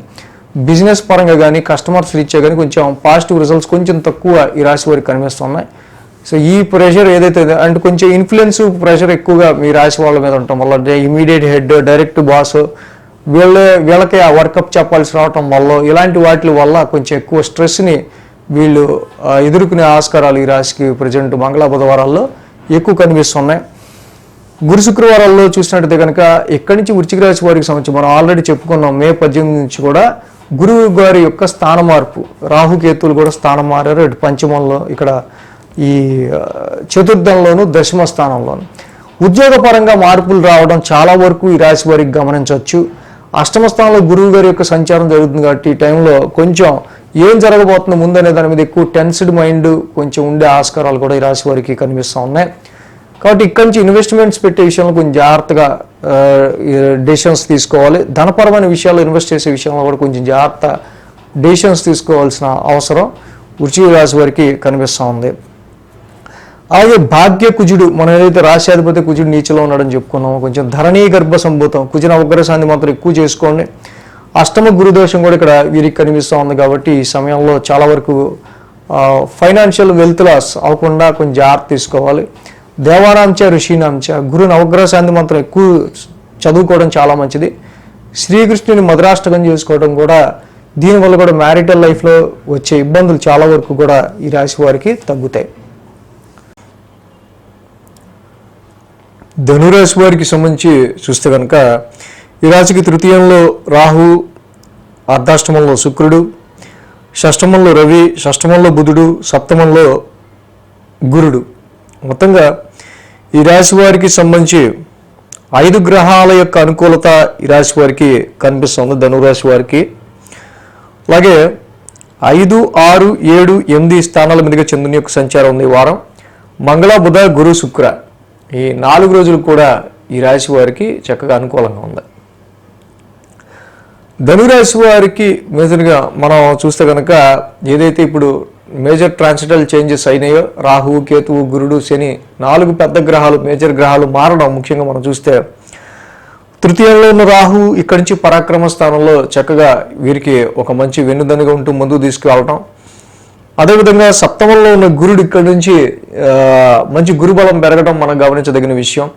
బిజినెస్ పరంగా కానీ, కస్టమర్స్ రీచ్ కానీ కొంచెం పాజిటివ్ రిజల్ట్స్ కొంచెం తక్కువ ఈ రాశి వారికి కనిపిస్తున్నాయి. సో ఈ ప్రెషర్ ఏదైతే అంటే కొంచెం ఇన్ఫ్లుయెన్స్ ప్రెషర్ ఎక్కువగా మీ రాశి వాళ్ళ మీద ఉండటం వల్ల, ఇమీడియట్ హెడ్, డైరెక్ట్ బాస్ వీళ్ళకి ఆ వర్కప్ చెప్పాల్సి రావటం వల్ల, ఇలాంటి వాటి వల్ల కొంచెం ఎక్కువ స్ట్రెస్ని వీళ్ళు ఎదుర్కొనే ఆస్కారాలు ఈ రాశికి ప్రజెంట్ మంగళ బుధవారాల్లో ఎక్కువ కనిపిస్తున్నాయి. గురు శుక్రవారాల్లో చూసినట్టయితే కనుక ఇక్కడి నుంచి వృశ్చిక రాశి వారికి సంబంధించి మనం ఆల్రెడీ చెప్పుకున్నాం. మే 18 నుంచి కూడా గురువు గారి యొక్క స్థాన మార్పు, రాహుకేతువులు కూడా స్థానం మారారు. ఇటు పంచమంలో, ఇక్కడ ఈ చతుర్థంలోను, దశమ స్థానంలోను ఉద్యోగపరంగా మార్పులు రావడం చాలా వరకు ఈ రాశి వారికి గమనించవచ్చు. అష్టమ స్థానంలో గురువు గారి యొక్క సంచారం జరుగుతుంది కాబట్టి ఈ టైంలో కొంచెం ఏం జరగబోతుంది ముందనే దాని మీద ఎక్కువ టెన్స్డ్ మైండ్ కొంచెం ఉండే ఆస్కారాలు కూడా ఈ రాశి వారికి కనిపిస్తూ ఉన్నాయి. కాబట్టి ఇక్కడి నుంచి ఇన్వెస్ట్మెంట్స్ పెట్టే విషయంలో కొంచెం జాగ్రత్తగా డెసిషన్స్ తీసుకోవాలి. ధనపరమైన విషయాల్లో ఇన్వెస్ట్ చేసే విషయంలో కూడా కొంచెం జాగ్రత్త డెసిషన్స్ తీసుకోవాల్సిన అవసరం వృశ్చిక రాశి వారికి కనిపిస్తూ ఉంది. అలాగే భాగ్య కుజుడు, మనం ఏదైతే రాశ్యాధిపతి కుజుడు నీచలో ఉన్నాడని చెప్పుకున్నామో, కొంచెం ధరణీ గర్భ సంభూతం, కుజున ఉగ్రశాంతి మాత్రం ఎక్కువ చేసుకోండి. అష్టమ గురుదోషం కూడా ఇక్కడ వీరికి కనిపిస్తూ ఉంది కాబట్టి ఈ సమయంలో చాలా వరకు ఫైనాన్షియల్ వెల్త్ లాస్ అవ్వకుండా కొంచెం జాగ్రత్త తీసుకోవాలి. దేవానాంచ ఋషీనాంచ, గురు నవగ్రహ శాంతి మంత్రం ఎక్కువ చదువుకోవడం చాలా మంచిది. శ్రీకృష్ణుని మధురాష్టకం చేసుకోవడం కూడా దీనివల్ల కూడా మ్యారిటల్ లైఫ్లో వచ్చే ఇబ్బందులు చాలా వరకు కూడా ఈ రాశి వారికి తగ్గుతాయి. ధనురాశి వారికి సంబంధించి చూస్తే కనుక ఈ రాశికి తృతీయంలో రాహు, అర్ధాష్టమంలో శుక్రుడు, షష్టమంలో రవి, షష్టమంలో బుధుడు, సప్తమంలో గురుడు. మొత్తంగా ఈ రాశి వారికి సంబంధించి 5 గ్రహాల యొక్క అనుకూలత ఈ రాశి వారికి కనిపిస్తుంది ధనురాశి వారికి. అలాగే 5, 6, 7, 8 స్థానాల మీదుగా చంద్రుని యొక్క సంచారం ఉంది ఈ వారం. మంగళ, బుధ, గురు, శుక్ర ఈ 4 రోజులు కూడా ఈ రాశి వారికి చక్కగా అనుకూలంగా ఉంది. ధనురాశి వారికి మేజర్గా మనం చూస్తే కనుక ఏదైతే ఇప్పుడు మేజర్ ట్రాన్సిటల్ చేంజెస్ అయినాయో, రాహువు, కేతువు, గురుడు, శని 4 పెద్ద గ్రహాలు, మేజర్ గ్రహాలు మారడం ముఖ్యంగా మనం చూస్తే తృతీయంలో ఉన్న రాహు ఇక్కడి నుంచి పరాక్రమ స్థానంలో చక్కగా వీరికి ఒక మంచి వెన్నుదన్నుగా ఉంటూ ముందుకు తీసుకువెళ్ళటం. అదేవిధంగా సప్తమంలో ఉన్న గురుడు ఇక్కడి నుంచి మంచి గురుబలం పెరగడం మనం గమనించదగిన విషయం.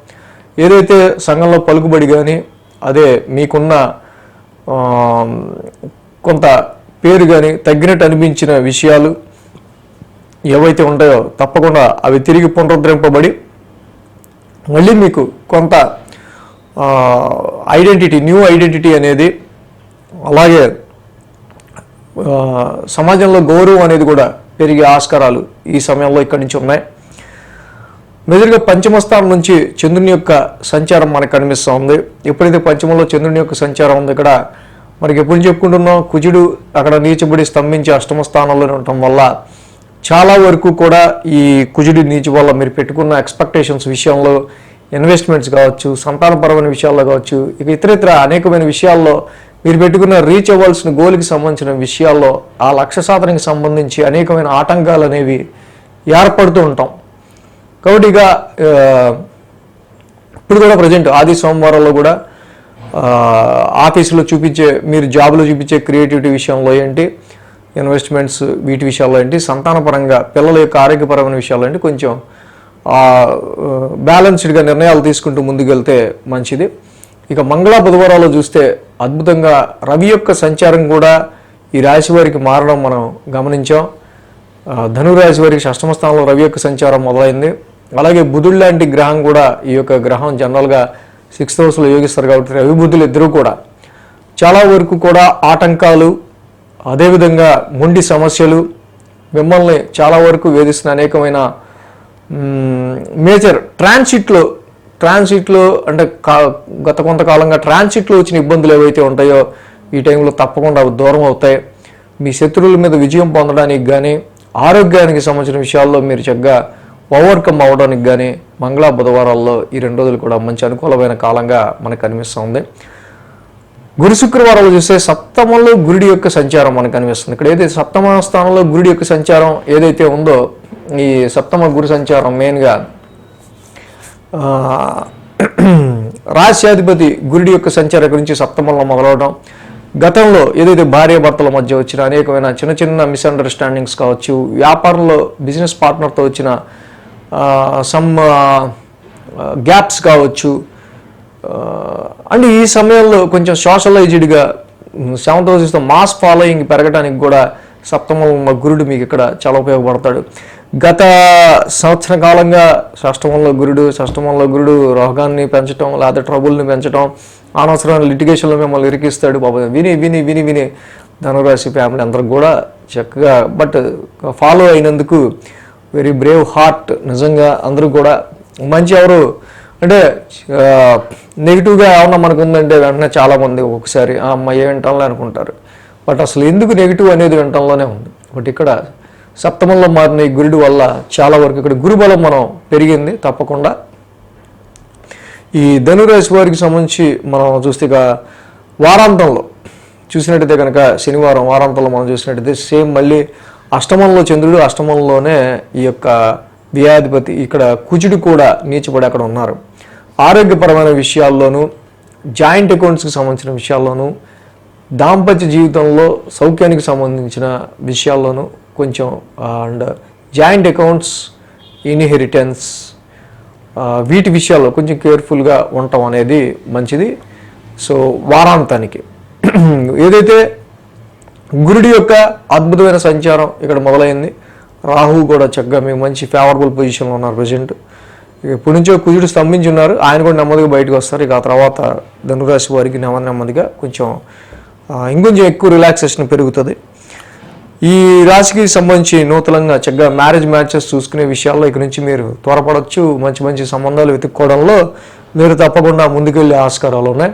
ఏదైతే సంఘంలో పలుకుబడి కానీ, అదే మీకున్న కొంత పేరు కానీ తగ్గినట్టు అనిపించిన విషయాలు ఏవైతే ఉంటాయో తప్పకుండా అవి తిరిగి పునరుద్ధరింపబడి మళ్ళీ మీకు కొంత ఐడెంటిటీ, న్యూ ఐడెంటిటీ అనేది, అలాగే సమాజంలో గౌరవం అనేది కూడా పెరిగే ఆస్కారాలు ఈ సమయంలో ఇక్కడి నుంచి ఉన్నాయి. మెజర్గా పంచమస్థానం నుంచి చంద్రుని యొక్క సంచారం మనకు కనిపిస్తూ ఉంది. ఎప్పుడైతే పంచమంలో చంద్రుని యొక్క సంచారం ఉంది, ఇక్కడ మనకి ఎప్పుడు చెప్పుకుంటున్నాం, కుజుడు అక్కడ నీచబడి స్తంభించి అష్టమ స్థానంలోనే ఉండటం వల్ల చాలా వరకు కూడా ఈ కుజుడి నీచు వల్ల మీరు పెట్టుకున్న ఎక్స్పెక్టేషన్స్ విషయంలో ఇన్వెస్ట్మెంట్స్ కావచ్చు, సంతానపరమైన విషయాల్లో కావచ్చు, ఇక ఇతరితర అనేకమైన విషయాల్లో మీరు పెట్టుకున్న రీచ్ అవ్వాల్సిన గోల్కి సంబంధించిన విషయాల్లో ఆ లక్ష్య సాధనకి సంబంధించి అనేకమైన ఆటంకాలు అనేవి ఏర్పడుతూ ఉంటాం. కాబట్టి ఇక ఇప్పుడు కూడా ప్రజెంట్ ఆది సోమవారంలో కూడా ఆఫీసులో చూపించే, మీరు జాబ్లో చూపించే క్రియేటివిటీ విషయంలో ఏంటి, ఇన్వెస్ట్మెంట్స్ వీటి విషయాల్లో ఏంటి, సంతానపరంగా పిల్లల యొక్క ఆరోగ్యపరమైన విషయాల్లో ఏంటి, కొంచెం బ్యాలెన్స్డ్గా నిర్ణయాలు తీసుకుంటూ ముందుకెళ్తే మంచిది. ఇక మంగళ బుధవారాల్లో చూస్తే అద్భుతంగా రవి యొక్క సంచారం కూడా ఈ రాశి వారికి మారడం మనం గమనించాం. ధనురాశి వారికి షష్టమ స్థానంలో రవి యొక్క సంచారం మొదలైంది. అలాగే బుధుడు లాంటి గ్రహం కూడా, ఈ యొక్క గ్రహం జనరల్గా 6th హౌస్లో యోగిస్తారు కాబట్టి రవి బుధులు ఇద్దరు కూడా చాలా వరకు కూడా ఆటంకాలు, అదేవిధంగా మొండి సమస్యలు, మిమ్మల్ని చాలా వరకు వేధిస్తున్న అనేకమైన మేజర్ ట్రాన్సిట్లో అంటే గత కొంతకాలంగా ట్రాన్సిట్లో వచ్చిన ఇబ్బందులు ఏవైతే ఉంటాయో ఈ టైంలో తప్పకుండా అవి దూరం అవుతాయి. మీ శత్రువుల మీద విజయం పొందడానికి కానీ, ఆరోగ్యానికి సంబంధించిన విషయాల్లో మీరు చక్కగా ఓవర్కమ్ అవ్వడానికి కానీ మంగళ బుధవారాల్లో ఈ 2 రోజులు కూడా మంచి అనుకూలమైన కాలంగా మనకు కనిపిస్తుంది. గురు శుక్రవారాలు చూస్తే సప్తమంలో గురుడి యొక్క సంచారం మనకు కనిపిస్తుంది. ఇక్కడ ఏదైతే సప్తమ స్థానంలో గురుడి యొక్క సంచారం ఏదైతే ఉందో, ఈ సప్తమ గురు సంచారం మెయిన్గా రాశ్యాధిపతి గురుడి యొక్క సంచారం గురించి సప్తమంలో మొదలవడం, గతంలో ఏదైతే భార్యాభర్తల మధ్య వచ్చిన అనేకమైన చిన్న చిన్న మిస్అండర్స్టాండింగ్స్ కావచ్చు, వ్యాపారంలో బిజినెస్ పార్ట్నర్తో వచ్చిన సమ్ గ్యాప్స్ కావచ్చు, అండ్ ఈ సమయంలో కొంచెం సోషలైజ్డ్గా 7th హౌస్తో మాస్ ఫాలోయింగ్ పెరగడానికి కూడా సప్తమంలో గురుడు మీకు ఇక్కడ చాలా ఉపయోగపడతాడు. గత సంవత్సర కాలంగా షష్టమంలో గురుడు రోగాన్ని పెంచడం, లేదా ట్రబుల్ని పెంచడం, అనవసరమైన లిటిగేషన్లో మిమ్మల్ని ఇరికిస్తాడు. బాబా విని విని విని విని ధనురాశి ఫ్యామిలీ అందరికి కూడా చక్కగా బట్ ఫాలో అయినందుకు వెరీ బ్రేవ్ హార్ట్. నిజంగా అందరూ కూడా మంచి, ఎవరు అంటే నెగిటివ్గా ఏమన్నా మనకు ఉందంటే వెంటనే చాలామంది ఒకసారి అమ్మాయి వింటాంలే అనుకుంటారు. బట్ అసలు ఎందుకు నెగిటివ్ అనేది వింటంలోనే ఉంది. బట్ ఇక్కడ సప్తమంలో మారిన ఈ గురుడు వల్ల చాలా వరకు ఇక్కడ గురుబలం మనం పెరిగింది. తప్పకుండా ఈ ధనురాశి వారికి సంబంధించి మనం చూస్తే వారాంతంలో చూసినట్టయితే కనుక శనివారం వారాంతంలో మనం చూసినట్టయితే సేమ్ మళ్ళీ అష్టమంలో చంద్రుడు, అష్టమంలోనే ఈ యొక్క వ్యయాధిపతి ఇక్కడ కుజుడు కూడా నీచపడి అక్కడ ఉన్నారు. ఆరోగ్యపరమైన విషయాల్లోనూ, జాయింట్ అకౌంట్స్కి సంబంధించిన విషయాల్లోనూ, దాంపత్య జీవితంలో సౌఖ్యానికి సంబంధించిన విషయాల్లోనూ కొంచెం, అండ్ జాయింట్ అకౌంట్స్, ఇన్హెరిటెన్స్ వీటి విషయాల్లో కొంచెం కేర్ఫుల్గా ఉండటం అనేది మంచిది. సో వారాంతానికి ఏదైతే గురుడి యొక్క అద్భుతమైన సంచారం ఇక్కడ మొదలైంది, రాహు కూడా చక్కగా మీకు మంచి ఫేవరబుల్ పొజిషన్లో ఉన్నారు ప్రజెంట్. ఇప్పటి నుంచో కుజుడు స్తంభించి ఉన్నారు, ఆయన కూడా నెమ్మదిగా బయటకు వస్తారు. ఇక ఆ తర్వాత ధనురాశి వారికి నెమ్మదిగా కొంచెం ఇంకొంచెం ఎక్కువ రిలాక్సేషన్ పెరుగుతుంది. ఈ రాశికి సంబంధించి నూతనంగా చక్కగా మ్యాచెస్ చూసుకునే విషయాల్లో ఇక నుంచి మీరు త్వరపడవచ్చు. మంచి సంబంధాలు వెతుక్కోవడంలో మీరు తప్పకుండా ముందుకెళ్ళే ఆస్కారాలు ఉన్నాయి.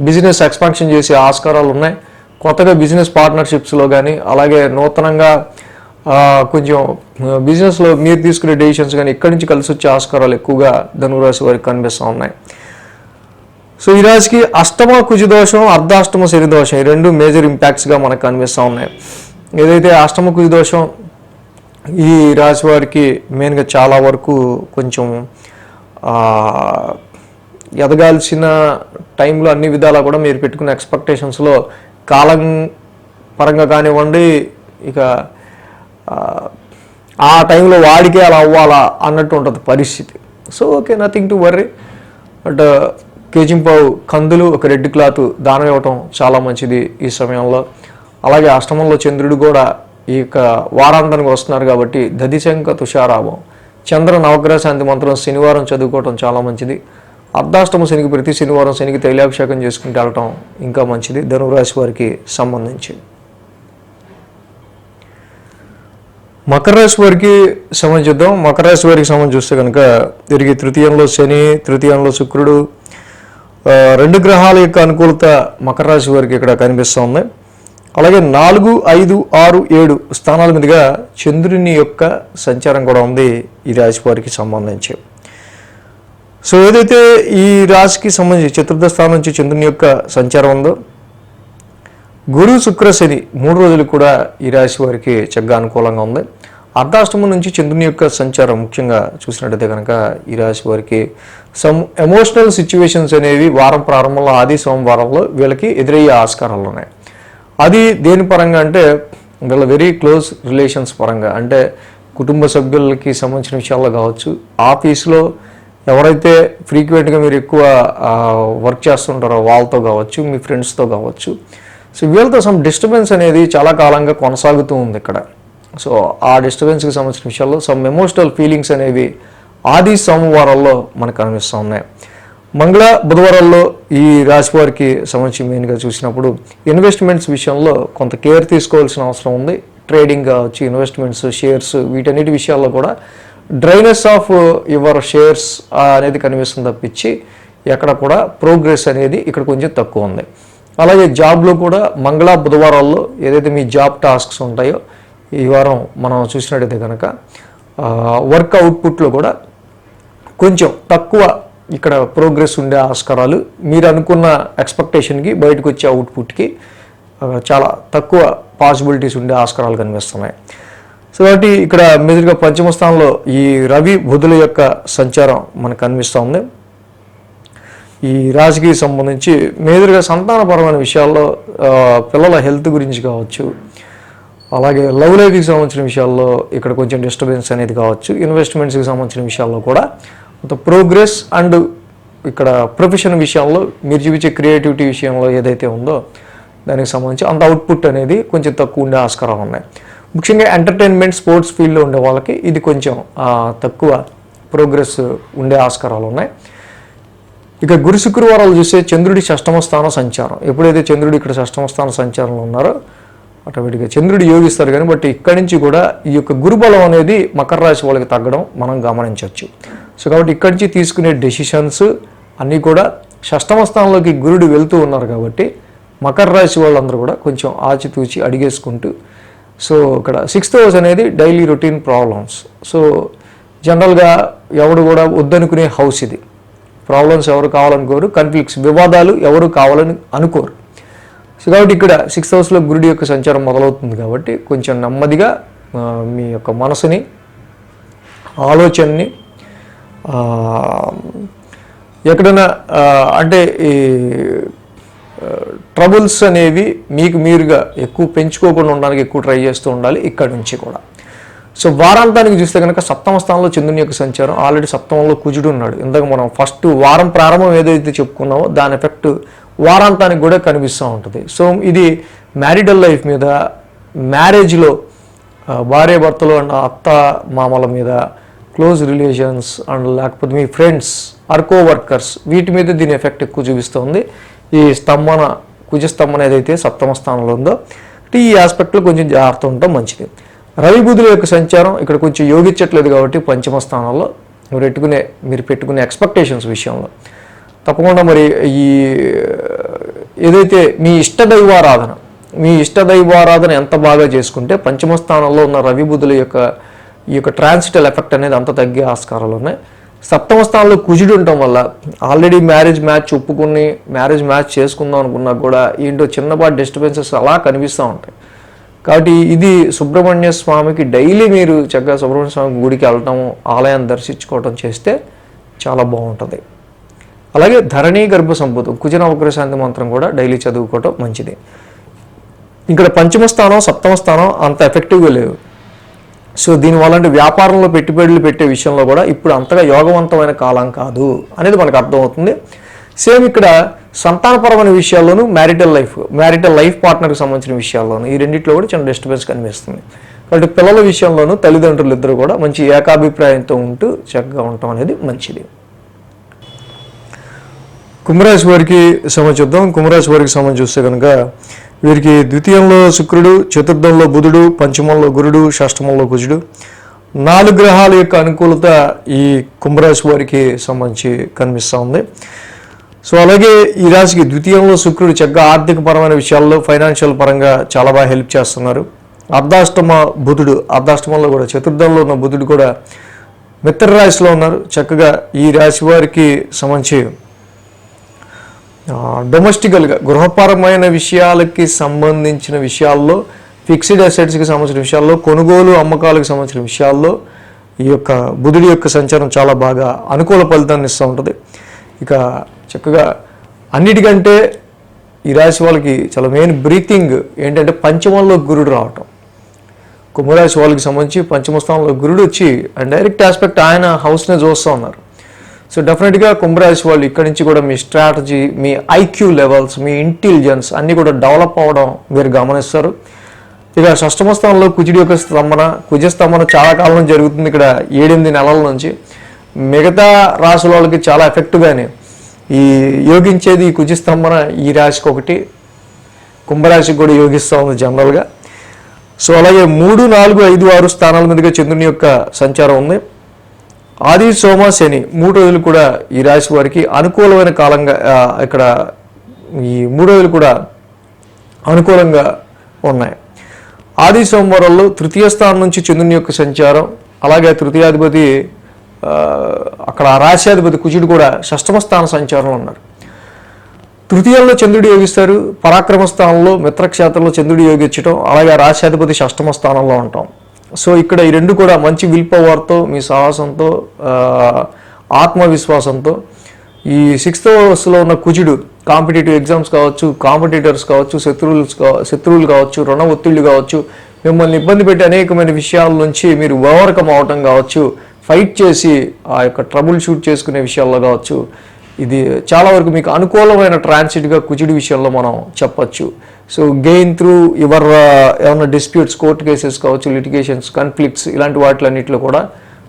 బిజినెస్ ఎక్స్పాన్షన్ చేసే ఆస్కారాలు ఉన్నాయి. కొత్తగా బిజినెస్ పార్ట్నర్షిప్స్లో కానీ, అలాగే నూతనంగా కొంచెం బిజినెస్లో మీరు తీసుకునే డెసిషన్స్ కానీ ఇక్కడి నుంచి కలిసి వచ్చే ఆస్కారాలు ఎక్కువగా ధనురాశి వారికి కనిపిస్తూ ఉన్నాయి. సో ఈ రాశికి అష్టమ కుజు దోషం, అర్ధాష్టమ శని దోషం, ఈ 2 మేజర్ ఇంపాక్ట్స్గా మనకు కనిపిస్తూ ఉన్నాయి. ఏదైతే అష్టమ కుజు దోషం ఈ రాశి వారికి మెయిన్గా చాలా వరకు కొంచెం ఎదగాల్సిన టైంలో అన్ని విధాలా కూడా మీరు పెట్టుకున్న ఎక్స్పెక్టేషన్స్లో కాలం పరంగా కానివ్వండి, ఇక ఆ టైంలో వాడికే అలా అవ్వాలా అన్నట్టు ఉంటుంది పరిస్థితి. So okay, nothing to worry. But కేజింపావు కందులు, ఒక రెడ్ క్లాత్ దానం ఇవ్వటం చాలా మంచిది ఈ సమయంలో. అలాగే అష్టమంలో చంద్రుడు కూడా ఈ యొక్క వారాంతానికి వస్తున్నారు కాబట్టి దధిశంక తుషారాభం, చంద్ర నవగ్రహ శాంతి మంత్రం శనివారం చదువుకోవటం చాలా మంచిది. అర్ధాష్టమ శనికి ప్రతి శనివారం శనికి తైలాభిషేకం చేసుకుంటూ వెళ్ళటం ఇంకా మంచిది ధనురాశి వారికి సంబంధించి. మకర రాశి వారికి సంబంధించిద్దాం. మకర రాశి వారికి సంబంధించి చూస్తే కనుక తిరిగి తృతీయంలో శని, తృతీయంలో శుక్రుడు, 2 గ్రహాల యొక్క అనుకూలత మకర రాశి వారికి ఇక్కడ కనిపిస్తూ ఉంది. అలాగే 4, 5, 6, 7 స్థానాల మీదుగా చంద్రుని యొక్క సంచారం కూడా ఉంది ఈ రాశి వారికి సంబంధించి. సో ఏదైతే ఈ రాశికి సంబంధించి చతుర్థ స్థానం నుంచి చంద్రుని యొక్క సంచారం ఉందో, గురు శుక్ర శని 3 రోజులు కూడా ఈ రాశి వారికి చక్కగా అనుకూలంగా ఉంది. అర్ధాష్టమం నుంచి చంద్రుని యొక్క సంచారం ముఖ్యంగా చూసినట్టయితే కనుక ఈ రాశి వారికి సమ్ ఎమోషనల్ సిచ్యువేషన్స్ అనేవి వారం ప్రారంభంలో ఆది సోమవారంలో వీళ్ళకి ఎదురయ్యే ఆస్కారాలు ఉన్నాయి. అది దేని పరంగా అంటే వీళ్ళ వెరీ క్లోజ్ రిలేషన్స్ పరంగా, అంటే కుటుంబ సభ్యులకి సంబంధించిన విషయాల్లో కావచ్చు, ఆఫీస్లో ఎవరైతే ఫ్రీక్వెంట్గా మీరు ఎక్కువ వర్క్ చేస్తుంటారో వాళ్ళతో కావచ్చు, మీ ఫ్రెండ్స్తో కావచ్చు. సో వీళ్ళతో సమ్ డిస్టర్బెన్స్ అనేది చాలా కాలంగా కొనసాగుతూ ఉంది ఇక్కడ. సో ఆ డిస్టర్బెన్స్కి సంబంధించిన విషయాల్లో సమ్ ఎమోషనల్ ఫీలింగ్స్ అనేవి ఆది సోమవారాల్లో మనకు కనిపిస్తూ ఉన్నాయి. మంగళ బుధవారాల్లో ఈ రాశి వారికి సంబంధించి మెయిన్గా చూసినప్పుడు ఇన్వెస్ట్మెంట్స్ విషయంలో కొంత కేర్ తీసుకోవాల్సిన అవసరం ఉంది. ట్రేడింగ్ కావచ్చు, ఇన్వెస్ట్మెంట్స్, షేర్స్, వీటన్నిటి విషయాల్లో కూడా డ్రైనెస్ ఆఫ్ యువర్ షేర్స్ అనేది కనిపిస్తుంది తప్పించి ఎక్కడ కూడా ప్రోగ్రెస్ అనేది ఇక్కడ కొంచెం తక్కువ ఉంది. అలాగే జాబ్లో కూడా మంగళ బుధవారాల్లో ఏదైతే మీ జాబ్ టాస్క్స్ ఉంటాయో ఈ వారం మనం చూసినట్టయితే కనుక వర్క్ అవుట్పుట్లో కూడా కొంచెం తక్కువ ఇక్కడ ప్రోగ్రెస్ ఉండే ఆస్కారాలు, మీరు అనుకున్న ఎక్స్పెక్టేషన్కి బయటకు వచ్చే అవుట్పుట్కి చాలా తక్కువ పాసిబిలిటీస్ ఉండే ఆస్కారాలు కనిపిస్తున్నాయి. సో కాబట్టి ఇక్కడ మేజర్గా పంచమ స్థానంలో ఈ రవి బుధుల యొక్క సంచారం మనకు కనిపిస్తూ ఉంది. ఈ రాశికి సంబంధించి మేజర్గా సంతానపరమైన విషయాల్లో పిల్లల హెల్త్ గురించి కావచ్చు, అలాగే లవ్ లైఫ్కి సంబంధించిన విషయాల్లో ఇక్కడ కొంచెం డిస్టర్బెన్స్ అనేది కావచ్చు, ఇన్వెస్ట్మెంట్స్కి సంబంధించిన విషయాల్లో కూడా కొంత ప్రోగ్రెస్ అండ్ ఇక్కడ ప్రొఫెషన్ విషయంలో మీరు చూపించే క్రియేటివిటీ విషయంలో ఏదైతే ఉందో దానికి సంబంధించి అంత అవుట్పుట్ అనేది కొంచెం తక్కువ ఉండే ఆస్కారాలు ఉన్నాయి. ముఖ్యంగా ఎంటర్టైన్మెంట్, స్పోర్ట్స్ ఫీల్డ్లో ఉండే వాళ్ళకి ఇది కొంచెం తక్కువ ప్రోగ్రెస్ ఉండే ఆస్కారాలు ఉన్నాయి. ఇక గురు శుక్రవారాలు చూస్తే చంద్రుడి షష్టమ స్థాన సంచారం, ఎప్పుడైతే చంద్రుడు ఇక్కడ షష్టమ స్థాన సంచారంలో ఉన్నారో ఆటోమేటిక్గా చంద్రుడు యోగిస్తారు. కానీ బట్ ఇక్కడి నుంచి కూడా ఈ యొక్క గురుబలం అనేది మకర రాశి వాళ్ళకి తగ్గడం మనం గమనించవచ్చు. సో కాబట్టి ఇక్కడి నుంచి తీసుకునే డెసిషన్స్ అన్నీ కూడా షష్టమ స్థానంలోకి గురుడు వెళ్తూ ఉన్నారు కాబట్టి మకర రాశి వాళ్ళందరూ కూడా కొంచెం ఆచితూచి అడిగేసుకుంటూ, సో ఇక్కడ 6th హౌస్ అనేది డైలీ రొటీన్ ప్రాబ్లమ్స్. సో జనరల్గా ఎవడు కూడా వద్దనుకునే హౌస్ ఇది. ప్రాబ్లమ్స్ ఎవరు కావాలనుకోరు, కాన్ఫ్లిక్ట్స్, వివాదాలు ఎవరు కావాలని అనుకోరు. సో కాబట్టి ఇక్కడ 6th హౌస్లో గురుడి యొక్క సంచారం మొదలవుతుంది కాబట్టి కొంచెం నెమ్మదిగా మీ యొక్క మనసుని, ఆలోచనని ఎక్కడైనా అంటే ఈ ట్రబుల్స్ అనేవి మీకు మీరుగా ఎక్కువ పెంచుకోకుండా ఉండడానికి ఎక్కువ ట్రై చేస్తూ ఉండాలి ఇక్కడ నుంచి కూడా. సో వారాంతానికి చూస్తే కనుక 7వ స్థానంలో చంద్రుని యొక్క సంచారం, ఆల్రెడీ 7వ కుజుడు ఉన్నాడు. ఇందాక మనం ఫస్ట్ వారం ప్రారంభం ఏదైతే చెప్పుకున్నామో దాని ఎఫెక్ట్ వారాంతానికి కూడా కనిపిస్తూ ఉంటుంది. సో ఇది మ్యారిటల్ లైఫ్ మీద, మ్యారేజ్లో భార్య భర్తలు అండ్ అత్త మామల మీద, క్లోజ్ రిలేషన్స్ అండ్ లేకపోతే మీ ఫ్రెండ్స్ ఆర్ కో వర్కర్స్, వీటి మీద దీని ఎఫెక్ట్ ఎక్కువ చూపిస్తుంది. ఈ స్తంభన, కుజస్తంభన ఏదైతే 7వ స్థానంలో ఉందో ఈ ఆస్పెక్ట్లో కొంచెం జాగ్రత్త ఉండటం మంచిది. రవి బుధుల యొక్క సంచారం ఇక్కడ కొంచెం యోగించట్లేదు కాబట్టి పంచమ స్థానంలో మీరు పెట్టుకునే ఎక్స్పెక్టేషన్స్ విషయంలో తప్పకుండా మరి ఈ ఏదైతే మీ ఇష్టదైవారాధన ఎంత బాగా చేసుకుంటే పంచమ స్థానంలో ఉన్న రవి బుధుల యొక్క ఈ యొక్క ట్రాన్సిటల్ ఎఫెక్ట్ అనేది అంత తగ్గే ఆస్కారాలు ఉన్నాయి. 7వ స్థానంలో కుజుడు ఉండటం వల్ల ఆల్రెడీ మ్యారేజ్ మ్యాచ్ చేసుకుందాం అనుకున్నా కూడా ఏంటో చిన్నపాటి డిస్టర్బెన్సెస్ అలా కనిపిస్తూ ఉంటాయి. కాబట్టి ఇది సుబ్రహ్మణ్య స్వామికి డైలీ మీరు చక్కగా సుబ్రహ్మణ్య స్వామి గుడికి వెళ్ళటం, ఆలయాన్ని దర్శించుకోవటం చేస్తే చాలా బాగుంటుంది. అలాగే ధరణీ గర్భ సంభూతం, కుజ నవగ్రహ శాంతి మంత్రం కూడా డైలీ చదువుకోవటం మంచిది. ఇక్కడ పంచమ స్థానం, 7వ స్థానం అంత ఎఫెక్టివ్గా లేవు. సో దీనివల్ల అంటే వ్యాపారంలో పెట్టుబడులు పెట్టే విషయంలో కూడా ఇప్పుడు అంతగా యోగవంతమైన కాలం కాదు అనేది మనకు అర్థమవుతుంది. సేమ్ ఇక్కడ సంతానపరమైన విషయాల్లోనూ మ్యారిటల్ లైఫ్ పార్ట్నర్కి సంబంధించిన విషయాల్లోనూ ఈ రెండింటిలో కూడా చిన్న డిస్టర్బెన్స్ కనిపిస్తుంది. కాబట్టి పిల్లల విషయంలోనూ తల్లిదండ్రులు ఇద్దరు కూడా మంచి ఏకాభిప్రాయంతో ఉంటూ చక్కగా ఉండటం అనేది మంచిది. కుంభరాశి వారికి సంబంధించుద్దాం. కుంభరాశి వారికి సంబంధించి చూస్తే కనుక వీరికి ద్వితీయంలో శుక్రుడు, చతుర్థంలో బుధుడు, పంచమంలో గురుడు, షష్టమంలో కుజుడు, 4 గ్రహాల యొక్క అనుకూలత ఈ కుంభరాశి వారికి సంబంధించి కనిపిస్తూ ఉంది. సో అలాగే ఈ రాశికి ద్వితీయంలో శుక్రుడు చక్కగా ఆర్థిక పరమైన విషయాల్లో ఫైనాన్షియల్ పరంగా చాలా బాగా హెల్ప్ చేస్తున్నారు. అర్ధాష్టమంలో కూడా చతుర్థంలో ఉన్న బుధుడు కూడా మిత్ర రాశిలో ఉన్నారు. చక్కగా ఈ రాశి వారికి సంబంధించి డొమెస్టికల్గా గృహపరమైన విషయాలకి సంబంధించిన విషయాల్లో, ఫిక్స్డ్ అసెట్స్కి సంబంధించిన విషయాల్లో, కొనుగోలు అమ్మకాలకు సంబంధించిన విషయాల్లో ఈ యొక్క బుధుడి యొక్క సంచారం చాలా బాగా అనుకూల ఫలితాన్ని ఇస్తూ ఉంటుంది. ఇక చక్కగా అన్నిటికంటే ఈ రాశి వాళ్ళకి చాలా మెయిన్ బ్రీతింగ్ ఏంటంటే పంచమంలో గురుడు రావటం. కుంభరాశి వాళ్ళకి సంబంధించి పంచమ స్థానంలో గురుడు వచ్చి డైరెక్ట్ ఆస్పెక్ట్ ఆయన హౌస్నే చూస్తూ ఉన్నారు. సో డెఫినెట్గా కుంభరాశి వాళ్ళు ఇక్కడి నుంచి కూడా మీ స్ట్రాటజీ, మీ ఐక్యూ లెవెల్స్, మీ ఇంటెలిజెన్స్ అన్నీ కూడా డెవలప్ అవ్వడం మీరు గమనిస్తారు. ఇక షష్టమ స్థానంలో కుజుడి యొక్క కుజస్తంభన చాలా కాలం జరుగుతుంది ఇక్కడ 7-8 నెలల నుంచి. మిగతా రాశుల వాళ్ళకి చాలా ఎఫెక్టివ్గానే ఈ యోగించేది ఈ కుజస్తంభన ఈ రాశికి ఒకటి, కుంభరాశికి కూడా యోగిస్తూ ఉంది జనరల్గా. సో అలాగే 3, 4, 5, 6 స్థానాల మీదుగా చంద్రుని యొక్క సంచారం ఉంది. ఆది, సోమ, శని 3 రోజులు కూడా ఈ రాశి వారికి అనుకూలమైన కాలంగా ఇక్కడ ఈ 3 రోజులు కూడా అనుకూలంగా ఉన్నాయి. ఆది సోమవారాల్లో తృతీయ స్థానం నుంచి చంద్రుని యొక్క సంచారం, అలాగే తృతీయాధిపతి అక్కడ రాశ్యాధిపతి కుజుడు కూడా షష్టమ స్థాన సంచారంలో ఉన్నారు. తృతీయంలో చంద్రుడు యోగిస్తారు, పరాక్రమ స్థానంలో మిత్రక్షేత్రంలో చంద్రుడు యోగించడం, అలాగే రాశ్యాధిపతి షష్టమ స్థానంలో ఉంటాం. సో ఇక్కడ ఈ రెండు కూడా మంచి విల్ పవర్తో, మీ సాహసంతో, ఆత్మవిశ్వాసంతో ఈ 6th హౌస్లో ఉన్న కుజుడు కాంపిటేటివ్ ఎగ్జామ్స్ కావచ్చు, కాంపిటీటర్స్ కావచ్చు, శత్రువులు కావచ్చు, రుణ ఒత్తిళ్లు కావచ్చు, మిమ్మల్ని ఇబ్బంది పెట్టి అనేకమైన విషయాల నుంచి మీరు ఓవర్కమ్ అవటం కావచ్చు, ఫైట్ చేసి ఆ యొక్క ట్రబుల్ షూట్ చేసుకునే విషయాల్లో కావచ్చు, ఇది చాలా వరకు మీకు అనుకూలమైన ట్రాన్సిట్గా కుజుడి విషయంలో మనం చెప్పచ్చు. సో గెయిన్ త్రూ యువర్ ఏమైనా డిస్ప్యూట్స్, కోర్టు కేసెస్ కావచ్చు, లిటిగేషన్స్, కాన్ఫ్లిక్ట్స్ ఇలాంటి వాటిలన్నింటిలో కూడా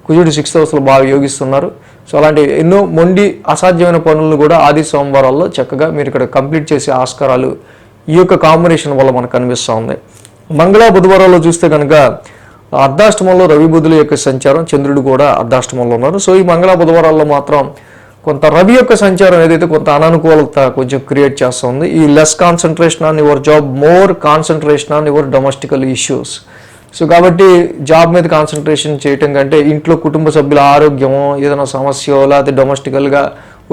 కుజుడు 6th హౌస్లో బాగా యోగిస్తున్నారు. సో అలాంటి ఎన్నో మొండి అసాధ్యమైన పనులను కూడా ఆది సోమవారాల్లో చక్కగా మీరు ఇక్కడ కంప్లీట్ చేసే ఆస్కారాలు ఈ యొక్క కాంబినేషన్ వల్ల మనకు కనిపిస్తూ ఉంది. మంగళ బుధవారాల్లో చూస్తే కనుక అర్ధాష్టమంలో రవి బుధుల యొక్క సంచారం, చంద్రుడు కూడా అర్ధాష్టమంలో ఉన్నారు. సో ఈ మంగళ బుధవారాల్లో మాత్రం కొంత రవి యొక్క సంచారం ఏదైతే కొంత అననుకూలత కొంచెం క్రియేట్ చేస్తుంది. ఈ less concentration on your job, more concentration on your domestical issues. So కాబట్టి జాబ్ మీద కాన్సన్ట్రేషన్ చేయటం కంటే ఇంట్లో కుటుంబ సభ్యుల ఆరోగ్యమో, ఏదైనా సమస్యో, లేకపోతే డొమెస్టికల్గా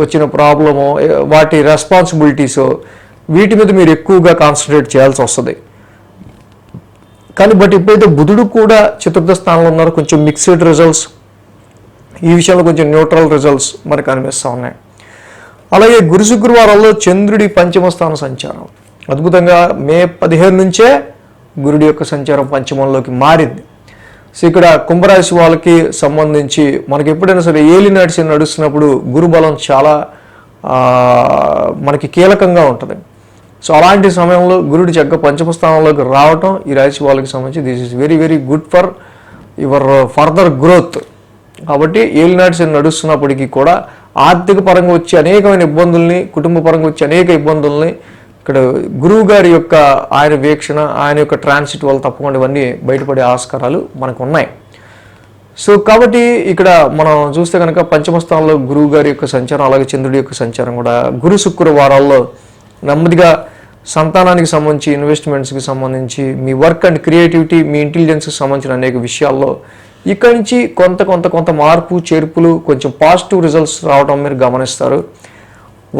వచ్చిన ప్రాబ్లమో, వాటి రెస్పాన్సిబిలిటీసో వీటి మీద మీరు ఎక్కువగా కాన్సన్ట్రేట్ చేయాల్సి వస్తుంది. కానీ బట్ ఎప్పుడైతే బుధుడు కూడా చతుర్థ స్థానంలో ఉన్నారో కొంచెం మిక్స్డ్ రిజల్ట్స్, ఈ విషయంలో కొంచెం న్యూట్రల్ రిజల్ట్స్ మనకు కనిపిస్తూ ఉన్నాయి. అలాగే గురు శుక్రవారాల్లో చంద్రుడి పంచమ స్థాన సంచారం అద్భుతంగా మే 15 నుంచే గురుడి యొక్క సంచారం పంచమంలోకి మారింది. సో ఇక్కడ కుంభరాశి వాళ్ళకి సంబంధించి మనకి ఎప్పుడైనా సరే ఏలినాటి శని నడుస్తున్నప్పుడు గురుబలం చాలా మనకి కీలకంగా ఉంటుంది. సో అలాంటి సమయంలో గురుడి చక్కగా పంచమ స్థానంలోకి రావటం ఈ రాశి వాళ్ళకి సంబంధించి this is very very good for your further growth. కాబట్టి ఏలినాటి శని నడుస్తున్నప్పటికీ కూడా ఆర్థిక పరంగా వచ్చే అనేకమైన ఇబ్బందుల్ని, కుటుంబ పరంగా వచ్చే అనేక ఇబ్బందుల్ని ఇక్కడ గురువు గారి యొక్క ఆయన వీక్షణ, ఆయన యొక్క ట్రాన్సిట్ వల్ల తప్పకుండా ఇవన్నీ బయటపడే ఆస్కారాలు మనకు ఉన్నాయి. సో కాబట్టి ఇక్కడ మనం చూస్తే కనుక పంచమ స్థానంలో గురువు గారి యొక్క సంచారం, అలాగే చంద్రుడి యొక్క సంచారం కూడా గురు శుక్రవారాల్లో నెమ్మదిగా సంతానానికి సంబంధించి, ఇన్వెస్ట్మెంట్స్కి సంబంధించి, మీ వర్క్ అండ్ క్రియేటివిటీ, మీ ఇంటెలిజెన్స్కి సంబంధించిన అనేక విషయాల్లో ఇక్కడి నుంచి కొంత మార్పు, చేర్పులు, కొంచెం పాజిటివ్ రిజల్ట్స్ రావడం మీరు గమనిస్తారు.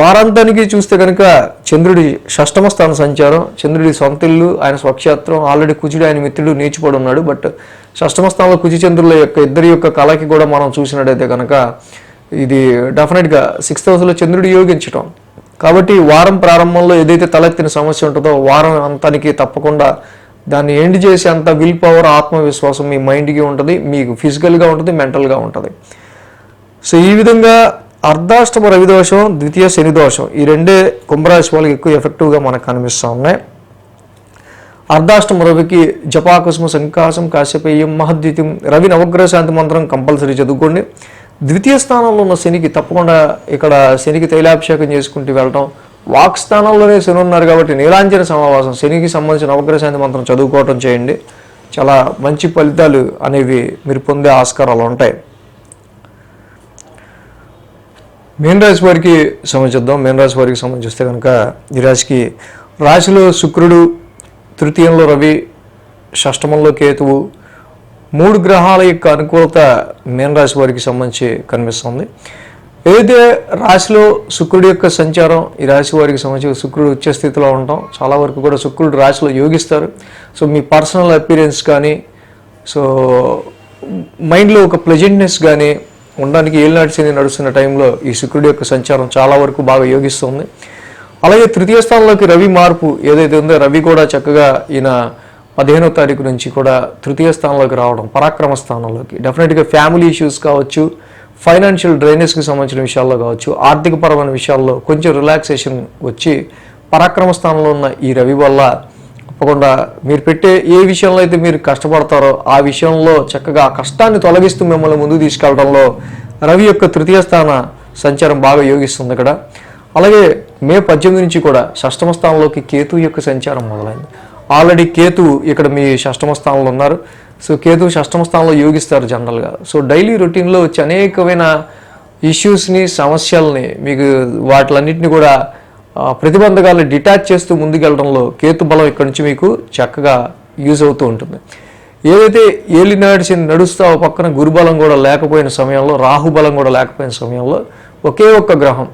వారాంతానికి చూస్తే కనుక చంద్రుడి షష్టమ స్థాన సంచారం, చంద్రుడి సొంత ఇల్లు, ఆయన స్వక్షేత్రం, ఆల్రెడీ కుజుడు ఆయన మిత్రుడు నీచిపడి ఉన్నాడు. బట్ షష్టమ స్థానంలో కుజి చంద్రుల యొక్క ఇద్దరి యొక్క కళకి కూడా మనం చూసినట్టయితే కనుక ఇది డెఫినెట్గా 6th హౌస్లో చంద్రుడు యోగించటం. కాబట్టి వారం ప్రారంభంలో ఏదైతే తలెత్తిన సమస్య ఉంటుందో వారం అంతానికి తప్పకుండా దాన్ని ఎండ్ చేసే అంత విల్ పవర్, ఆత్మవిశ్వాసం మీ మైండ్కి ఉంటుంది, మీకు ఫిజికల్గా ఉంటుంది, మెంటల్గా ఉంటుంది. సో ఈ విధంగా అర్ధాష్టమ రవి దోషం, ద్వితీయ శని దోషం ఈ రెండే కుంభరాశి వాళ్ళకి ఎక్కువ ఎఫెక్టివ్గా మనకు కనిపిస్తూ ఉన్నాయి. అర్ధాష్టమ రవికి జపాకుసుమ సంకాశం కాశ్యపేయం మహద్వితీయం రవి నవగ్రహ శాంతి మంత్రం కంపల్సరీ చదువుకోండి. ద్వితీయ స్థానంలో ఉన్న శనికి తప్పకుండా ఇక్కడ శనికి తైలాభిషేకం చేసుకుంటూ వెళ్ళటం, వాక్ స్థానంలోనే శని ఉన్నారు కాబట్టి నీలాంజన సమావాసం, శనికి సంబంధించిన నవగ్రహ శాంతి మంత్రం చదువుకోవటం చేయండి. చాలా మంచి ఫలితాలు అనేవి మీరు పొందే ఆస్కారాలు ఉంటాయి. మీన రాశి వారికి సంబంధించిద్దాం. మీన రాశి వారికి సంబంధించి వస్తే కనుక ఈ రాశికి రాశిలో శుక్రుడు, తృతీయంలో రవి, షష్టమంలో కేతువు, 3 గ్రహాల యొక్క అనుకూలత మీనరాశి వారికి సంబంధించి కనిపిస్తుంది. ఏదైతే రాశిలో శుక్రుడి యొక్క సంచారం, ఈ రాశి వారికి సంబంధించి శుక్రుడు ఉచ్చ స్థితిలో ఉండటం, చాలా వరకు కూడా శుక్రుడు రాశిలో యోగిస్తారు. సో మీ పర్సనల్ అపీరెన్స్ కానీ, సో మైండ్లో ఒక ప్లెజెంట్నెస్ కానీ ఉండడానికి ఏలినాటి శని నడుస్తున్న టైంలో ఈ శుక్రుడి యొక్క సంచారం చాలా వరకు బాగా యోగిస్తుంది. అలాగే తృతీయ స్థానంలోకి రవి మార్పు ఏదైతే ఉందో, రవి కూడా చక్కగా ఈయన 15వ తారీఖు నుంచి కూడా తృతీయ స్థానంలోకి రావడం, పరాక్రమ స్థానంలోకి, డెఫినెట్గా ఫ్యామిలీ ఇష్యూస్ కావచ్చు, ఫైనాన్షియల్ డ్రైనేజ్కి సంబంధించిన విషయాల్లో కావచ్చు, ఆర్థికపరమైన విషయాల్లో కొంచెం రిలాక్సేషన్ వచ్చి పరాక్రమ స్థానంలో ఉన్న ఈ రవి వల్ల తప్పకుండా మీరు పెట్టే ఏ విషయంలో అయితే మీరు కష్టపడతారో ఆ విషయంలో చక్కగా ఆ కష్టాన్ని తొలగిస్తూ మిమ్మల్ని ముందుకు తీసుకెళ్లడంలో రవి యొక్క తృతీయ స్థాన సంచారం బాగా యోగిస్తుంది ఇక్కడ. అలాగే మే 18 నుంచి కూడా షష్టమ స్థానంలోకి కేతు యొక్క సంచారం మొదలైంది. ఆల్రెడీ కేతు ఇక్కడ మీ షష్టమ స్థానంలో ఉన్నారు. సో కేతు షష్టమ స్థానంలో యోగిస్తారు జనరల్గా. సో డైలీ రొటీన్లో వచ్చే అనేకమైన ఇష్యూస్ని, సమస్యల్ని, మీకు వాటిలన్నింటినీ కూడా ప్రతిబంధకాలను డిటాచ్ చేస్తూ ముందుకెళ్ళడంలో కేతు బలం ఇక్కడ నుంచి మీకు చక్కగా యూజ్ అవుతూ ఉంటుంది. ఏదైతే ఏలినాటి శని నడుస్తా పక్కన గురుబలం కూడా లేకపోయిన సమయంలో, రాహుబలం కూడా లేకపోయిన సమయంలో ఒకే ఒక్క గ్రహం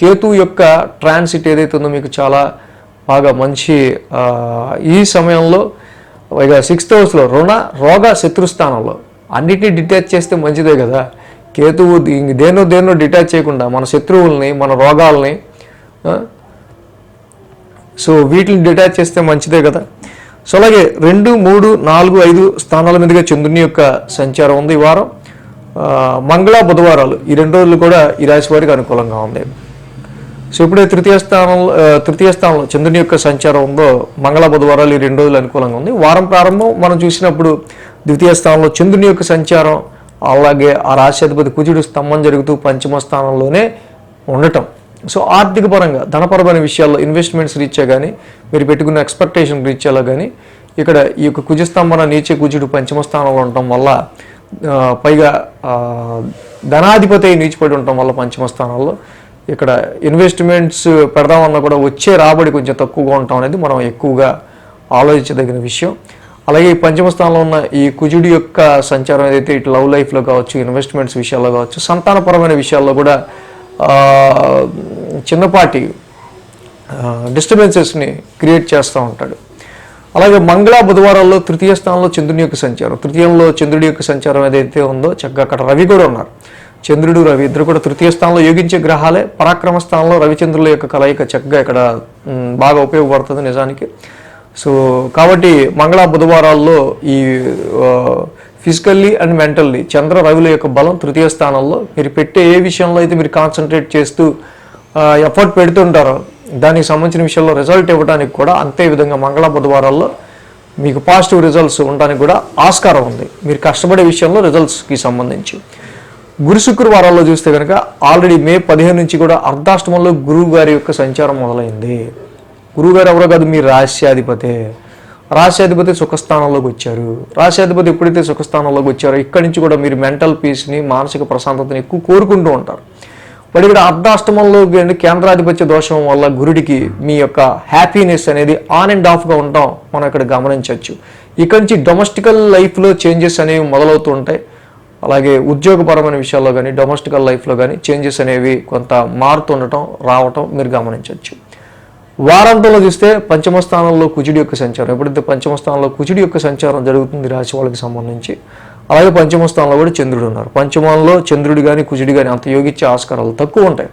కేతు యొక్క ట్రాన్సిట్ ఏదైతే ఉందో మీకు చాలా బాగా మంచి ఈ సమయంలో ఇక 6th హౌస్లో రోగ శత్రుస్థానంలో అన్నిటినీ డిటాచ్ చేస్తే మంచిదే కదా. కేతువు దేన్నో డిటాచ్ చేయకుండా మన శత్రువుల్ని, మన రోగాల్ని, సో వీటిని డిటాచ్ చేస్తే మంచిదే కదా. సో అలాగే 2, 3, 4, 5 స్థానాల మీదుగా చంద్రుని యొక్క సంచారం ఉంది ఈ వారం. మంగళ బుధవారాలు ఈ 2 రోజులు కూడా ఈ రాశి వారికి అనుకూలంగా ఉంది. సో ఇప్పుడే తృతీయ స్థానంలో చంద్రుని యొక్క సంచారం ఉందో, మంగళ బుధవారాలు ఈ 2 రోజులు అనుకూలంగా ఉంది. వారం ప్రారంభం మనం చూసినప్పుడు ద్వితీయ స్థానంలో చంద్రుని యొక్క సంచారం, అలాగే ఆ రాశ్యాధిపతి కుజుడు స్తంభం జరుగుతూ పంచమ స్థానంలోనే ఉండటం. సో ఆర్థిక పరంగా, ధనపరమైన విషయాల్లో, ఇన్వెస్ట్మెంట్స్ రీత్యా కానీ, మీరు పెట్టుకున్న ఎక్స్పెక్టేషన్ రీత్యాలో కానీ ఇక్కడ ఈ యొక్క కుజస్తంభన నీచే కుజుడు పంచమ స్థానంలో ఉండటం వల్ల, పైగా ధనాధిపతి నీచిపడి ఉండటం వల్ల పంచమ స్థానంలో ఇక్కడ ఇన్వెస్ట్మెంట్స్ పెడదామన్నా కూడా వచ్చే రాబడి కొంచెం తక్కువగా ఉండటం అనేది మనం ఎక్కువగా ఆలోచించదగిన విషయం. అలాగే ఈ పంచమ స్థానంలో ఉన్న ఈ కుజుడి యొక్క సంచారం ఏదైతే ఇటు లవ్ లైఫ్లో కావచ్చు, ఇన్వెస్ట్మెంట్స్ విషయాల్లో కావచ్చు, సంతానపరమైన విషయాల్లో కూడా చిన్నపాటి డిస్టర్బెన్సెస్ని క్రియేట్ చేస్తూ ఉంటాడు. అలాగే మంగళ బుధవారాల్లో తృతీయ స్థానంలో చంద్రుని యొక్క సంచారం, తృతీయంలో చంద్రుడి యొక్క సంచారం ఏదైతే ఉందో చక్కగా అక్కడ రవి కూడా ఉన్నారు. చంద్రుడు, రవి ఇద్దరు కూడా తృతీయ స్థానంలో యోగించే గ్రహాలే. పరాక్రమ స్థానంలో రవిచంద్రుల యొక్క కలయిక చక్కగా ఇక్కడ బాగా ఉపయోగపడుతుంది నిజానికి. సో కాబట్టి మంగళ బుధవారాల్లో ఈ ఫిజికల్లీ అండ్ మెంటల్లీ చంద్ర రవిల యొక్క బలం తృతీయ స్థానంలో, మీరు పెట్టే ఏ విషయంలో అయితే మీరు కాన్సన్ట్రేట్ చేస్తూ ఎఫర్ట్ పెడుతుంటారో దానికి సంబంధించిన విషయంలో రిజల్ట్ ఇవ్వడానికి కూడా అంతే విధంగా మంగళ బుధవారాల్లో మీకు పాజిటివ్ రిజల్ట్స్ ఉండడానికి కూడా ఆస్కారం ఉంది, మీరు కష్టపడే విషయంలో రిజల్ట్స్కి సంబంధించి. గురు శుక్రవారాల్లో చూస్తే కనుక ఆల్రెడీ మే 15 నుంచి కూడా అర్ధాష్టమంలో గురువు గారి యొక్క సంచారం మొదలైంది. గురువుగారు ఎవరో కాదు, మీ రాశ్యాధిపతి సుఖస్థానంలోకి వచ్చారు. రాశ్యాధిపతి ఎప్పుడైతే సుఖస్థానంలోకి వచ్చారో ఇక్కడి నుంచి కూడా మీరు మెంటల్ పీస్ని, మానసిక ప్రశాంతతని ఎక్కువ కోరుకుంటూ ఉంటారు. బట్ ఇక్కడ అర్ధాష్టమంలో కేంద్రాధిపత్య దోషం వల్ల గురుడికి మీ యొక్క హ్యాపీనెస్ అనేది ఆన్ అండ్ ఆఫ్గా ఉండటం మనం ఇక్కడ గమనించవచ్చు. ఇక్కడి నుంచి డొమెస్టికల్ లైఫ్లో చేంజెస్ అనేవి మొదలవుతూ ఉంటాయి. అలాగే ఉద్యోగపరమైన విషయాల్లో కానీ, డొమెస్టికల్ లైఫ్లో కానీ చేంజెస్ అనేవి కొంత మారుతుండటం, రావటం మీరు గమనించవచ్చు. వారాంతంలో చూస్తే పంచమ స్థానంలో కుజుడి యొక్క సంచారం, ఎప్పుడైతే పంచమ స్థానంలో కుజుడి యొక్క సంచారం జరుగుతుంది రాశి వాళ్ళకి సంబంధించి, అలాగే పంచమ స్థానంలో కూడా చంద్రుడు ఉన్నారు. పంచమంలో చంద్రుడు కానీ కుజుడు కానీ అంత యోగించే ఆస్కారాలు తక్కువ ఉంటాయి.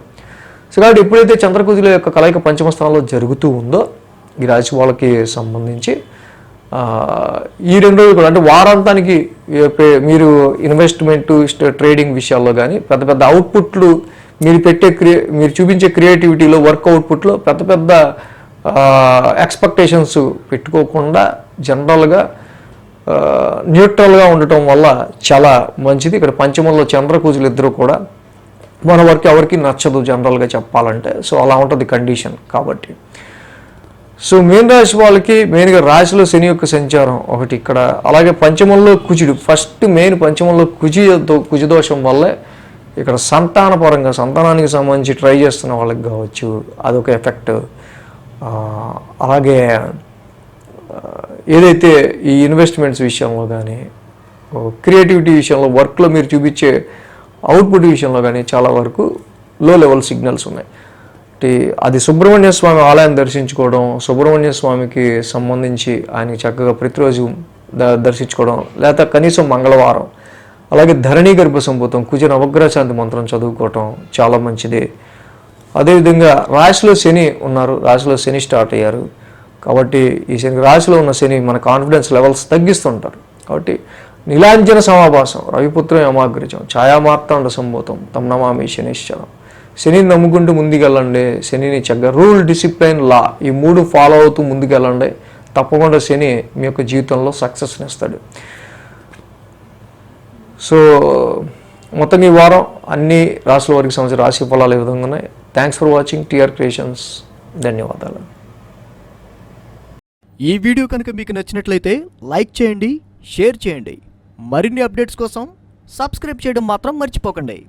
సో కాబట్టి ఎప్పుడైతే చంద్రకుజుల యొక్క కలయిక పంచమ స్థానంలో జరుగుతూ ఉందో ఈ రాశి వాళ్ళకి సంబంధించి ఈ 2 రోజులు కూడా, అంటే వారాంతానికి మీరు ఇన్వెస్ట్మెంట్, ట్రేడింగ్ విషయాల్లో కానీ పెద్ద పెద్ద అవుట్పుట్లు మీరు చూపించే క్రియేటివిటీలో, వర్క్ అవుట్పుట్లో పెద్ద ఎక్స్పెక్టేషన్స్ పెట్టుకోకుండా జనరల్గా న్యూట్రల్గా ఉండటం వల్ల చాలా మంచిది. ఇక్కడ పంచమంలో చంద్రకుజులు ఇద్దరు కూడా మన వర్క్ ఎవరికి నచ్చదు జనరల్గా చెప్పాలంటే. సో అలా ఉంటుంది కండిషన్. కాబట్టి సో మీన రాశి వాళ్ళకి మెయిన్గా రాశిలో శని యొక్క సంచారం ఒకటి ఇక్కడ, అలాగే పంచమంలో కుజుడు, ఫస్ట్ మెయిన్ పంచమంలో కుజదోషం వల్లే ఇక్కడ సంతానానికి సంబంధించి ట్రై చేస్తున్న వాళ్ళకి కావచ్చు అదొక ఎఫెక్ట్. అలాగే ఏదైతే ఈ ఇన్వెస్ట్మెంట్స్ విషయంలో కానీ, క్రియేటివిటీ విషయంలో, వర్క్లో మీరు చూపించే అవుట్పుట్ విషయంలో కానీ చాలా వరకు లో లెవెల్ సిగ్నల్స్ ఉన్నాయి. అది సుబ్రహ్మణ్య స్వామి ఆలయం దర్శించుకోవడం, సుబ్రహ్మణ్య స్వామికి సంబంధించి ఆయనకి చక్కగా ప్రతిరోజు దర్శించుకోవడం, లేదా కనీసం మంగళవారం, అలాగే ధరణి గర్భ సంభూతం కుజ నవగ్రహ శాంతి మంత్రం చదువుకోవటం చాలా మంచిది. అదేవిధంగా రాశిలో శని ఉన్నారు, రాశిలో శని స్టార్ట్ అయ్యారు కాబట్టి ఈ శని రాశిలో ఉన్న శని మన కాన్ఫిడెన్స్ లెవెల్స్ తగ్గిస్తుంటారు. కాబట్టి నీలాంజన సమాభాసం రవిపుత్రం యమాగ్రజం ఛాయామార్తాండ సంభూతం తం నమామి శనిశ్చరం. శనిని నమ్ముకుంటూ ముందుకెళ్ళండి. శనిని చక్కగా రూల్, డిసిప్లైన్, లా ఈ 3 ఫాలో అవుతూ ముందుకెళ్ళండి. తప్పకుండా శని మీ యొక్క జీవితంలో సక్సెస్ని ఇస్తాడు. సో మొత్తం ఈ వారం అన్ని రాశుల వారికి సంబంధించిన రాశి ఫలాలు ఏ విధంగా ఉన్నాయి. Thanks for watching TR creations. ధన్యవాదాలు. ఈ వీడియో కనుక మీకు నచ్చినట్లయితే లైక్ చేయండి, షేర్ చేయండి. మరిన్ని అప్డేట్స్ కోసం సబ్స్క్రైబ్ చేయడం మాత్రం మర్చిపోకండి.